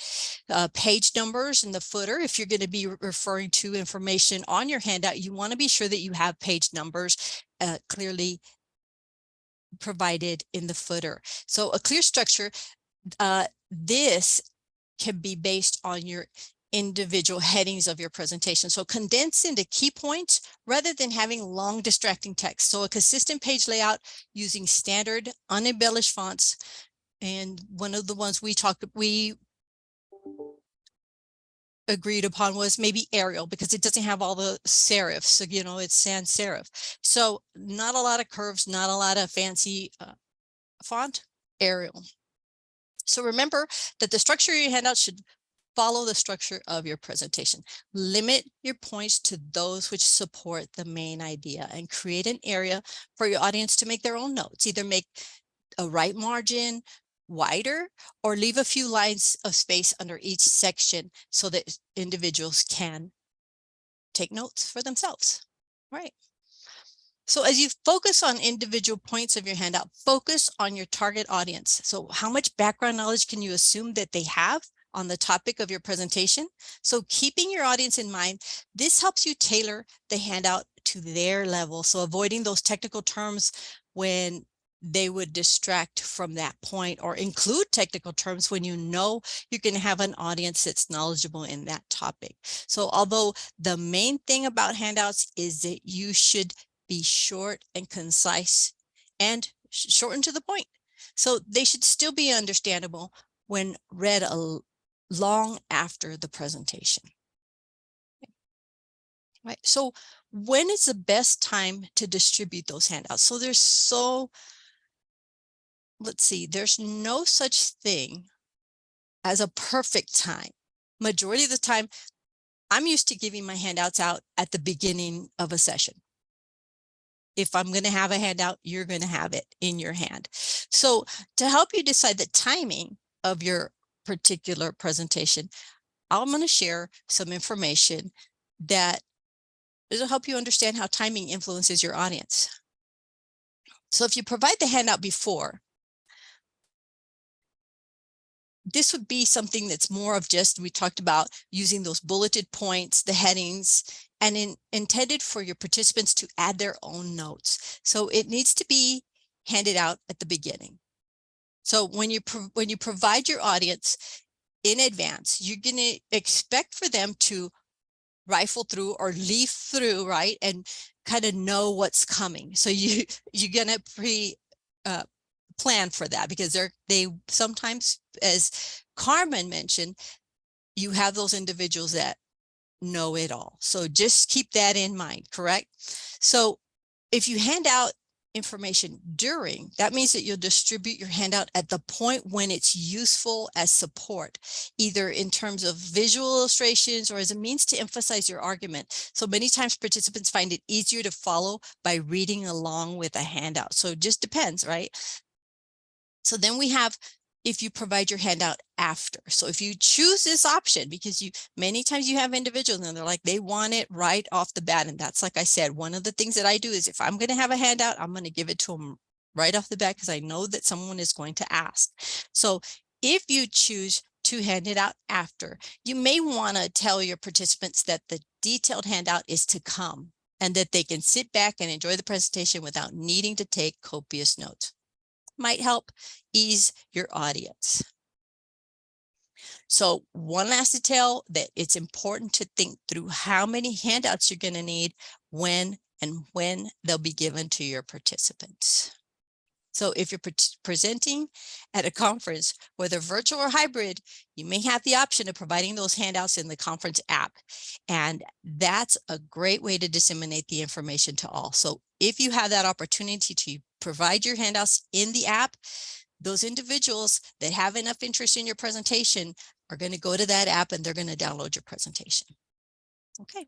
B: Page numbers in the footer. If you're going to be referring to information on your handout, you want to be sure that you have page numbers clearly provided in the footer. So a clear structure, this can be based on your individual headings of your presentation. So condense into key points rather than having long distracting text. So a consistent page layout using standard unembellished fonts. And one of the ones we agreed upon was maybe Arial, because it doesn't have all the serifs. So, you know, it's sans serif. So not a lot of curves, not a lot of fancy font, Arial. So remember that the structure of your handout should follow the structure of your presentation. Limit your points to those which support the main idea and create an area for your audience to make their own notes. Either make a right margin wider or leave a few lines of space under each section so that individuals can take notes for themselves. Right. So as you focus on individual points of your handout, focus on your target audience. So how much background knowledge can you assume that they have on the topic of your presentation? So keeping your audience in mind, this helps you tailor the handout to their level. So avoiding those technical terms when they would distract from that point, or include technical terms when you know you're going to have an audience that's knowledgeable in that topic. So although the main thing about handouts is that you should be short and concise and shorten to the point. So they should still be understandable when read long after the presentation. Right. So when is the best time to distribute those handouts? So there's so let's see, there's no such thing as a perfect time. Majority of the time, I'm used to giving my handouts out at the beginning of a session. If I'm going to have a handout, you're going to have it in your hand. So to help you decide the timing of your particular presentation, I'm going to share some information that will help you understand how timing influences your audience. So if you provide the handout before, this would be something that's more of just, we talked about using those bulleted points, the headings, and intended for your participants to add their own notes. So it needs to be handed out at the beginning. So when you provide your audience in advance, you're going to expect for them to rifle through or leaf through, right, and kind of know what's coming. So you're going to plan for that, because they sometimes, as Carmen mentioned, you have those individuals that know it all. So just keep that in mind, correct? So if you hand out information during, that means that you'll distribute your handout at the point when it's useful as support, either in terms of visual illustrations or as a means to emphasize your argument. So many times participants find it easier to follow by reading along with a handout. So it just depends, right? So then we have, if you provide your handout after. So if you choose this option, because many times you have individuals and they're like, they want it right off the bat. And that's, like I said, one of the things that I do is if I'm going to have a handout, I'm going to give it to them right off the bat, because I know that someone is going to ask. So if you choose to hand it out after, you may want to tell your participants that the detailed handout is to come and that they can sit back and enjoy the presentation without needing to take copious notes. Might help ease your audience. So one last detail, that it's important to think through how many handouts you're going to need when they'll be given to your participants. So if you're presenting at a conference, whether virtual or hybrid, you may have the option of providing those handouts in the conference app. And that's a great way to disseminate the information to all. So if you have that opportunity to provide your handouts in the app, those individuals that have enough interest in your presentation are going to go to that app and they're going to download your presentation. Okay.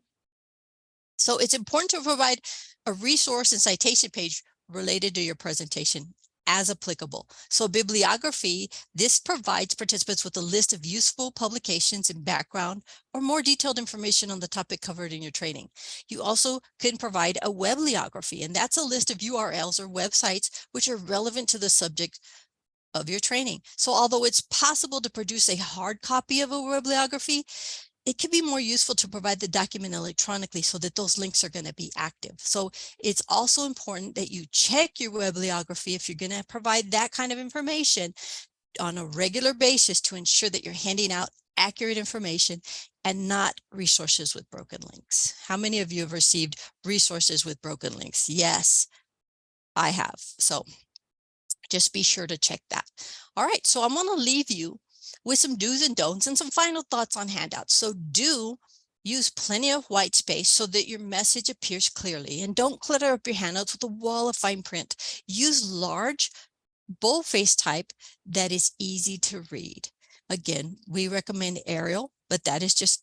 B: So it's important to provide a resource and citation page related to your presentation as applicable. So bibliography, this provides participants with a list of useful publications and background or more detailed information on the topic covered in your training. You also can provide a webliography, and that's a list of URLs or websites which are relevant to the subject of your training. So although it's possible to produce a hard copy of a webliography, it can be more useful to provide the document electronically so that those links are going to be active. So it's also important that you check your webliography if you're going to provide that kind of information on a regular basis to ensure that you're handing out accurate information and not resources with broken links. How many of you have received resources with broken links? Yes, I have. So just be sure to check that. All right, so I'm going to leave you with some do's and don'ts and some final thoughts on handouts. So do use plenty of white space so that your message appears clearly, and don't clutter up your handouts with a wall of fine print. Use large boldface type that is easy to read. Again, we recommend Arial, but that is just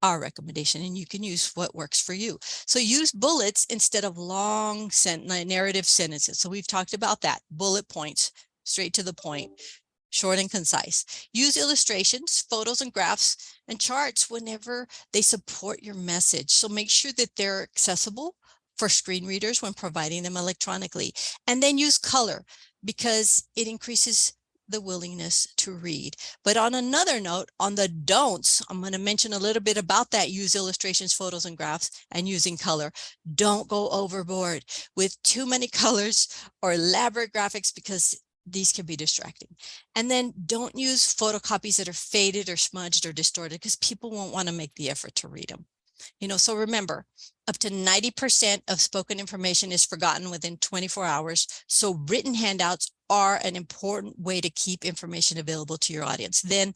B: our recommendation, and you can use what works for you. So use bullets instead of long narrative sentences. So we've talked about that. Bullet points, straight to the point, short and concise. Use illustrations, photos and graphs and charts whenever they support your message. So make sure that they're accessible for screen readers when providing them electronically. And then use color, because it increases the willingness to read. But on another note, on the don'ts, I'm going to mention a little bit about that. Use illustrations, photos and graphs, and using color. Don't go overboard with too many colors or elaborate graphics, because these can be distracting. And then don't use photocopies that are faded or smudged or distorted, because people won't want to make the effort to read them. So remember, up to 90% of spoken information is forgotten within 24 hours. So written handouts are an important way to keep information available to your audience. Then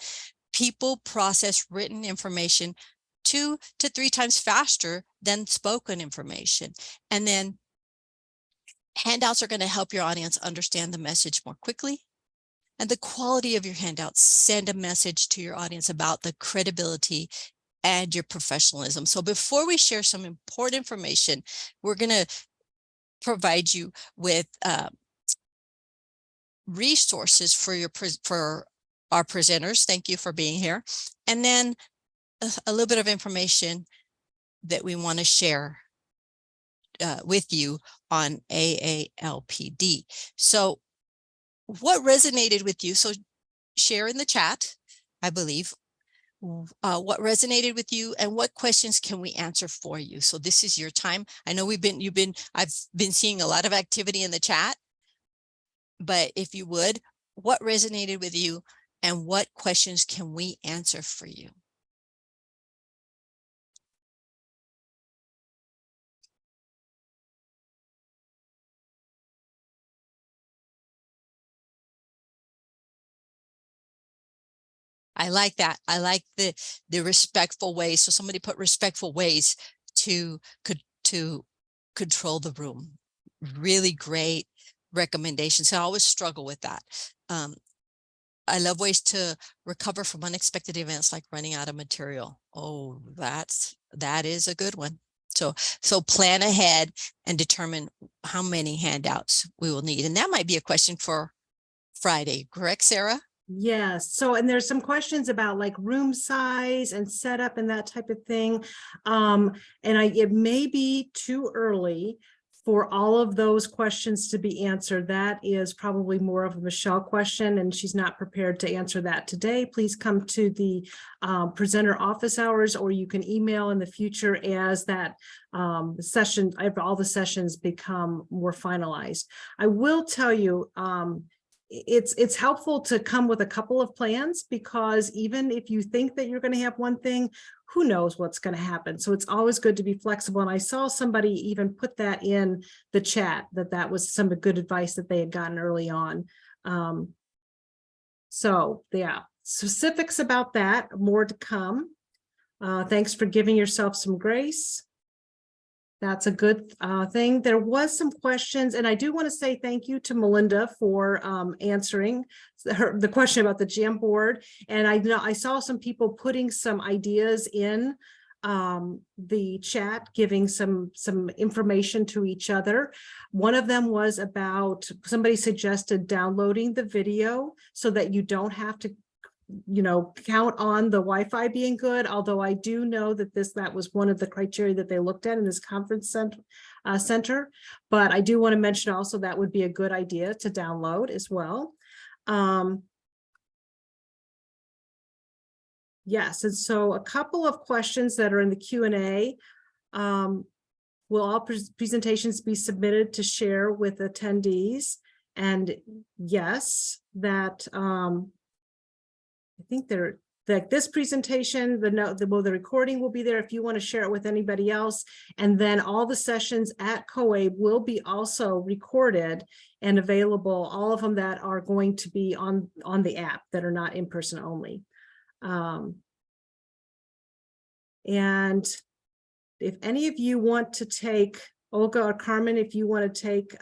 B: people process written information 2 to 3 times faster than spoken information. And then Handouts are going to help your audience understand the message more quickly. And the quality of your handouts send a message to your audience about the credibility and your professionalism. So before we share some important information, we're going to provide you with resources for our presenters. Thank you for being here. And then a little bit of information that we want to share with you on AALPD. So what resonated with you? So share in the chat, I believe, what resonated with you and what questions can we answer for you. So this is your time. I know I've been seeing a lot of activity in the chat, but if you would, what resonated with you and what questions can we answer for you? I like that. I like the respectful ways. So somebody put respectful ways to control the room. Really great recommendations. I always struggle with that. I love ways to recover from unexpected events like running out of material. Oh, that is a good one. So plan ahead and determine how many handouts we will need. And that might be a question for Friday, correct, Sarah?
A: Yes. So, and there's some questions about like room size and setup and that type of thing. And it may be too early for all of those questions to be answered. That is probably more of a Michelle question, and she's not prepared to answer that today. Please come to the presenter office hours, or you can email in the future as that session, all the sessions become more finalized. I will tell you, it's helpful to come with a couple of plans, because even if you think that you're going to have one thing, who knows what's going to happen. So it's always good to be flexible. And I saw somebody even put that in the chat, that was some good advice that they had gotten early on. So yeah, specifics about that, more to come. Thanks for giving yourself some grace. That's a good thing. There was some questions, and I do want to say thank you to Melinda for answering the question about the Jamboard. And I saw some people putting some ideas in the chat, giving some information to each other. One of them was about, somebody suggested downloading the video so that you don't have to count on the Wi-Fi being good, although I do know that that was one of the criteria that they looked at in this conference center. But I do want to mention also that would be a good idea to download as well. Yes, and so a couple of questions that are in the Q&A. Will all presentations be submitted to share with attendees? And yes, that I think they're like this presentation, the recording will be there if you want to share it with anybody else. And then all the sessions at COABE will be also recorded and available, all of them that are going to be on the app that are not in person only. And if any of you want to take, Olga or Carmen, if you want to take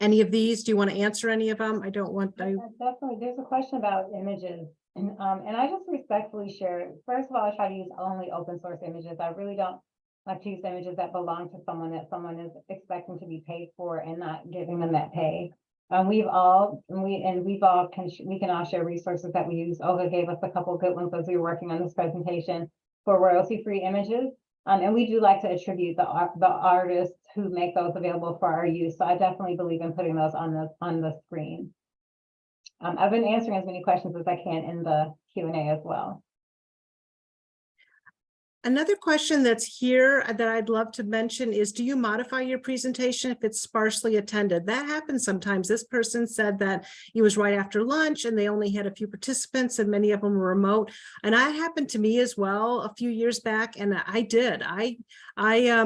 A: any of these, do you want to answer any of them? I don't want to.
C: Definitely. There's a question about images. And I just respectfully share, first of all, I try to use only open source images. I really don't like to use images that belong to someone that someone is expecting to be paid for and not giving them that pay. We can all share resources that we use. Olga gave us a couple of good ones as we were working on this presentation for royalty-free images. And we do like to attribute the artists who make those available for our use. So I definitely believe in putting those on the screen. I've been answering as many questions as I can in the Q&A as well.
A: Another question that's here that I'd love to mention is, do you modify your presentation if it's sparsely attended? That happens sometimes. This person said that it was right after lunch and they only had a few participants and many of them were remote. And that happened to me as well a few years back. And I did,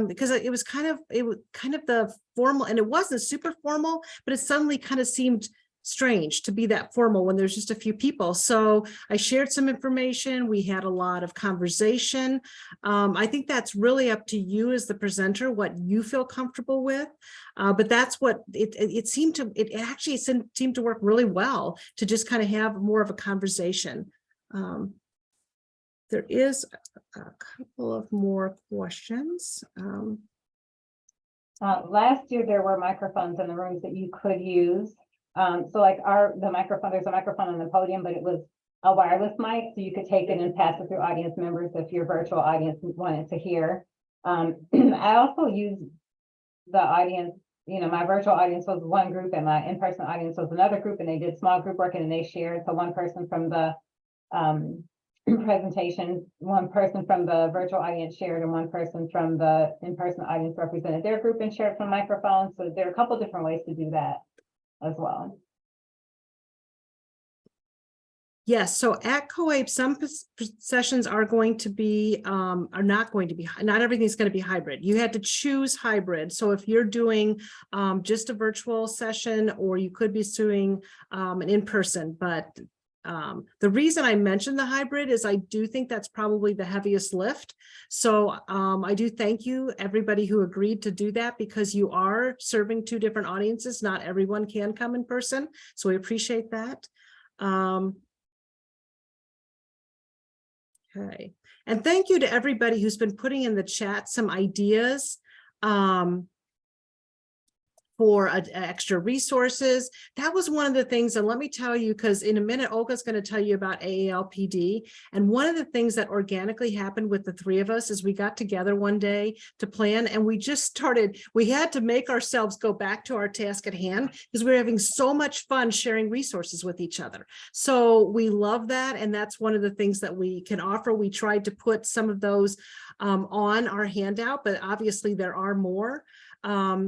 A: because it was kind of the formal, and it wasn't super formal, but it suddenly kind of seemed strange to be that formal when there's just a few people. So I shared some information. We had a lot of conversation. I think that's really up to you as the presenter, what you feel comfortable with. But that's what it seemed to, it actually seemed to work really well to just kind of have more of a conversation. There is a couple of more questions.
C: Last year, there were microphones in the rooms that you could use. So like the microphone, there's a microphone on the podium, but it was a wireless mic, so you could take it and pass it through audience members if your virtual audience wanted to hear. I also used the audience, you know, my virtual audience was one group and my in-person audience was another group, and they did small group work and they shared. So one person from the presentation, one person from the virtual audience shared, and one person from the in-person audience represented their group and shared from microphones. So there are a couple different ways to do that as well.
A: Yes, so at COABE, some sessions are going to be, are not going to be, not everything's going to be hybrid. You had to choose hybrid. So if you're doing just a virtual session, or you could be doing an in-person, but the reason I mentioned the hybrid is I do think that's probably the heaviest lift. So I do thank you, everybody who agreed to do that, because you are serving two different audiences. Not everyone can come in person. So we appreciate that. Okay, and thank you to everybody who's been putting in the chat some ideas for extra resources. That was one of the things, and let me tell you, because in a minute, Olga's going to tell you about AALPD. And one of the things that organically happened with the three of us is we got together one day to plan, and we just started, we had to make ourselves go back to our task at hand because we were having so much fun sharing resources with each other. So we love that. And that's one of the things that we can offer. We tried to put some of those on our handout, but obviously there are more.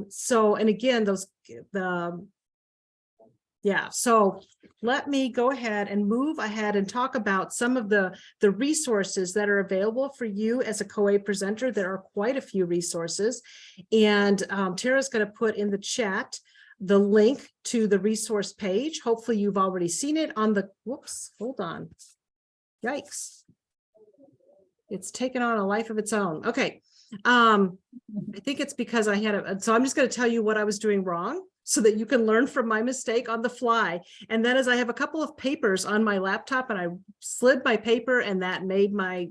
A: So, and again, so let me go ahead and move ahead and talk about some of the resources that are available for you as a COABE presenter. There are quite a few resources, and Tara's going to put in the chat the link to the resource page. Hopefully you've already seen it on the, whoops, hold on. Yikes. It's taken on a life of its own. Okay. I think it's because I had so I'm just going to tell you what I was doing wrong so that you can learn from my mistake on the fly. And that is, I have a couple of papers on my laptop, and I slid my paper, and that made my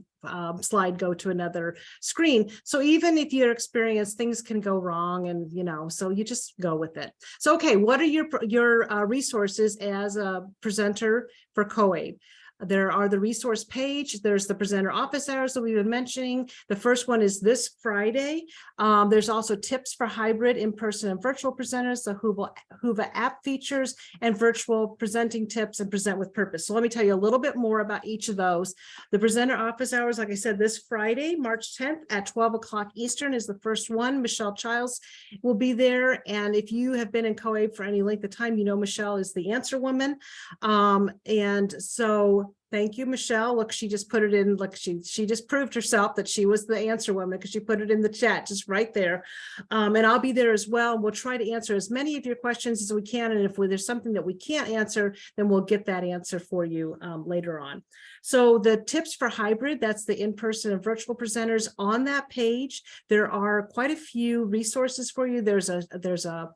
A: slide go to another screen. So even if you're experienced, things can go wrong, and you know, so you just go with it. So, okay, what are your resources as a presenter for COABE? There are the resource page. There's the presenter office hours that we've been mentioning. The first one is this Friday. There's also tips for hybrid, in-person and virtual presenters, the Whova app features, and virtual presenting tips and present with purpose. So let me tell you a little bit more about each of those. The presenter office hours, like I said, this Friday, March 10th at 12 o'clock Eastern is the first one. Michelle Childs will be there. And if you have been in COABE for any length of time, you know Michelle is the answer woman. And so thank you, Michelle. Look, she just put it in. Look, she just proved herself that she was the answer woman because she put it in the chat just right there. And I'll be there as well. We'll try to answer as many of your questions as we can. And if there's something that we can't answer, then we'll get that answer for you later on. So the tips for hybrid, that's the in-person and virtual presenters. On that page, there are quite a few resources for you. There's a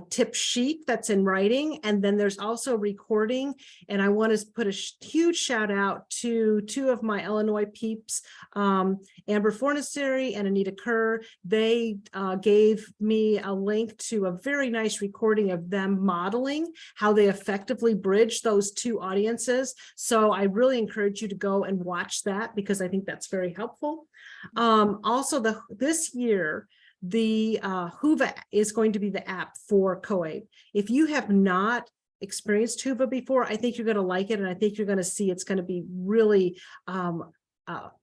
A: tip sheet that's in writing, and then there's also recording. And I want to put a huge shout out to two of my Illinois peeps, Amber Fornaciari and Anita Kerr. They gave me a link to a very nice recording of them modeling how they effectively bridge those two audiences. So I really encourage you to go and watch that because I think that's very helpful. Also, this year, the Whova is going to be the app for COABE. If you have not experienced Whova before, I think you're going to like it, and I think you're going to see it's going to be really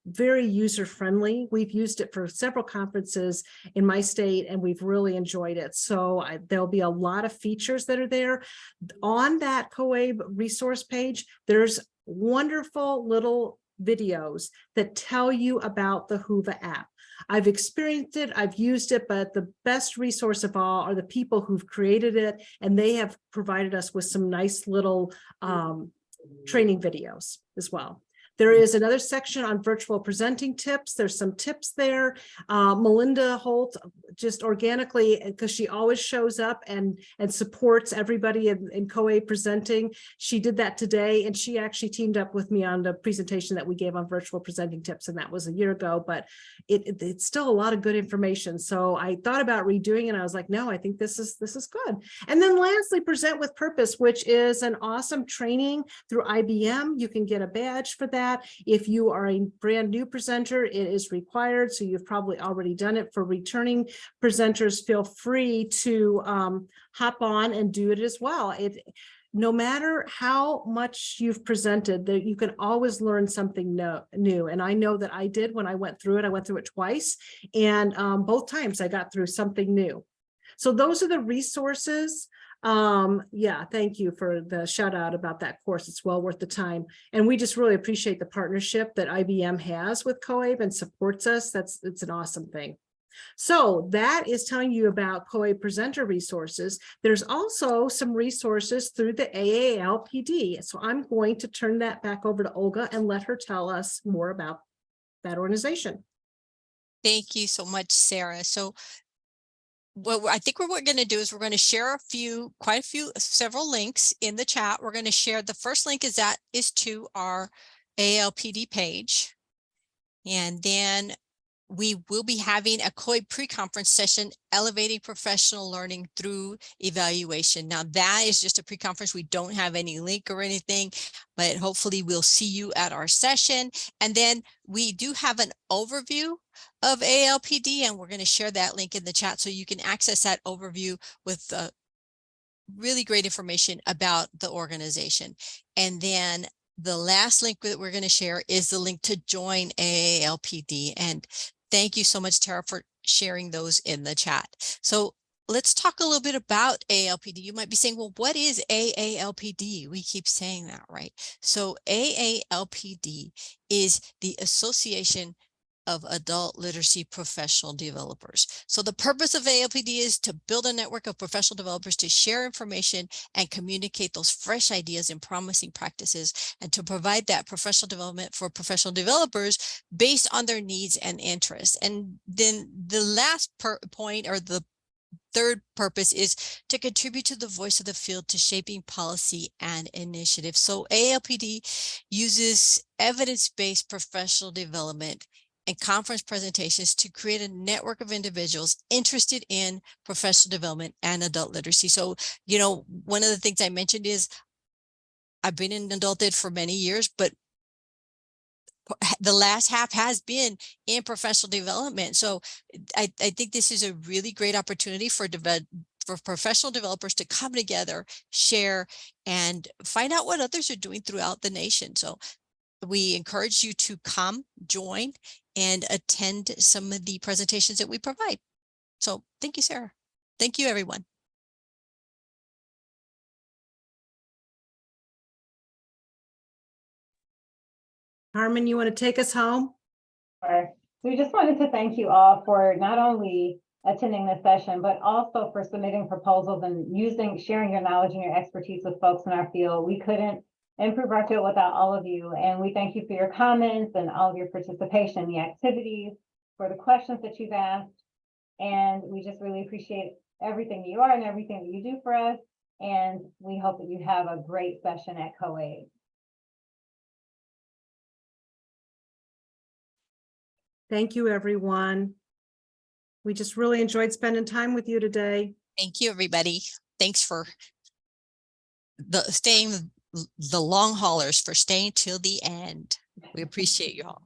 A: very user-friendly. We've used it for several conferences in my state, and we've really enjoyed it. So there'll be a lot of features that are there. On that COABE resource page, there's wonderful little videos that tell you about the Whova app. I've experienced it, I've used it, but the best resource of all are the people who've created it, and they have provided us with some nice little training videos as well. There is another section on virtual presenting tips. There's some tips there. Melinda Holt, just organically, because she always shows up and supports everybody in COABE presenting. She did that today, and she actually teamed up with me on the presentation that we gave on virtual presenting tips, and that was a year ago, but it's still a lot of good information. So I thought about redoing it, and I was like, no, I think this is good. And then lastly, Present with Purpose, which is an awesome training through IBM. You can get a badge for that. If you are a brand new presenter, it is required. So you've probably already done it. For returning presenters, feel free to hop on and do it as well. No matter how much you've presented, that you can always learn something new. And I know that I did when I went through it. I went through it twice, and both times I got through something new. So those are the resources. Yeah, thank you for the shout out about that course. It's well worth the time. And we just really appreciate the partnership that IBM has with COABE and supports us. It's an awesome thing. So that is telling you about COABE presenter resources. There's also some resources through the AALPD. So I'm going to turn that back over to Olga and let her tell us more about that organization.
B: Thank you so much, Sarah. So I think what we're going to do is we're going to share several links in the chat. We're going to share the first link is to our AALPD page. And then we will be having a COABE pre-conference session, elevating professional learning through evaluation. Now that is just a pre-conference. We don't have any link or anything, but hopefully we'll see you at our session. And then we do have an overview of AALPD, and we're going to share that link in the chat so you can access that overview with really great information about the organization. And then the last link that we're going to share is the link to join AALPD. And thank you so much, Tara, for sharing those in the chat. So let's talk a little bit about AALPD. You might be saying, well, what is AALPD? We keep saying that, right? So AALPD is the Association of Adult Literacy Professional Developers. So the purpose of AALPD is to build a network of professional developers to share information and communicate those fresh ideas and promising practices, and to provide that professional development for professional developers based on their needs and interests. And then the last point, or the third purpose, is to contribute to the voice of the field to shaping policy and initiative. So AALPD uses evidence-based professional development and conference presentations to create a network of individuals interested in professional development and adult literacy. So, you know, one of the things I mentioned is I've been in adult ed for many years, but the last half has been in professional development. So I think this is a really great opportunity for professional developers to come together, share, and find out what others are doing throughout the nation. So we encourage you to come, join, and attend some of the presentations that we provide. So thank you, Sarah. Thank you, everyone.
A: Carmen, you want to take us home?
C: Sure. We just wanted to thank you all for not only attending this session, but also for submitting proposals and sharing your knowledge and your expertise with folks in our field. We couldn't improve our field without all of you. And we thank you for your comments and all of your participation in the activities, for the questions that you've asked. And we just really appreciate everything you are and everything that you do for us. And we hope that you have a great session at COABE.
A: Thank you, everyone. We just really enjoyed spending time with you today.
B: Thank you, everybody. Thanks for staying the long haulers, for staying till the end. We appreciate you all.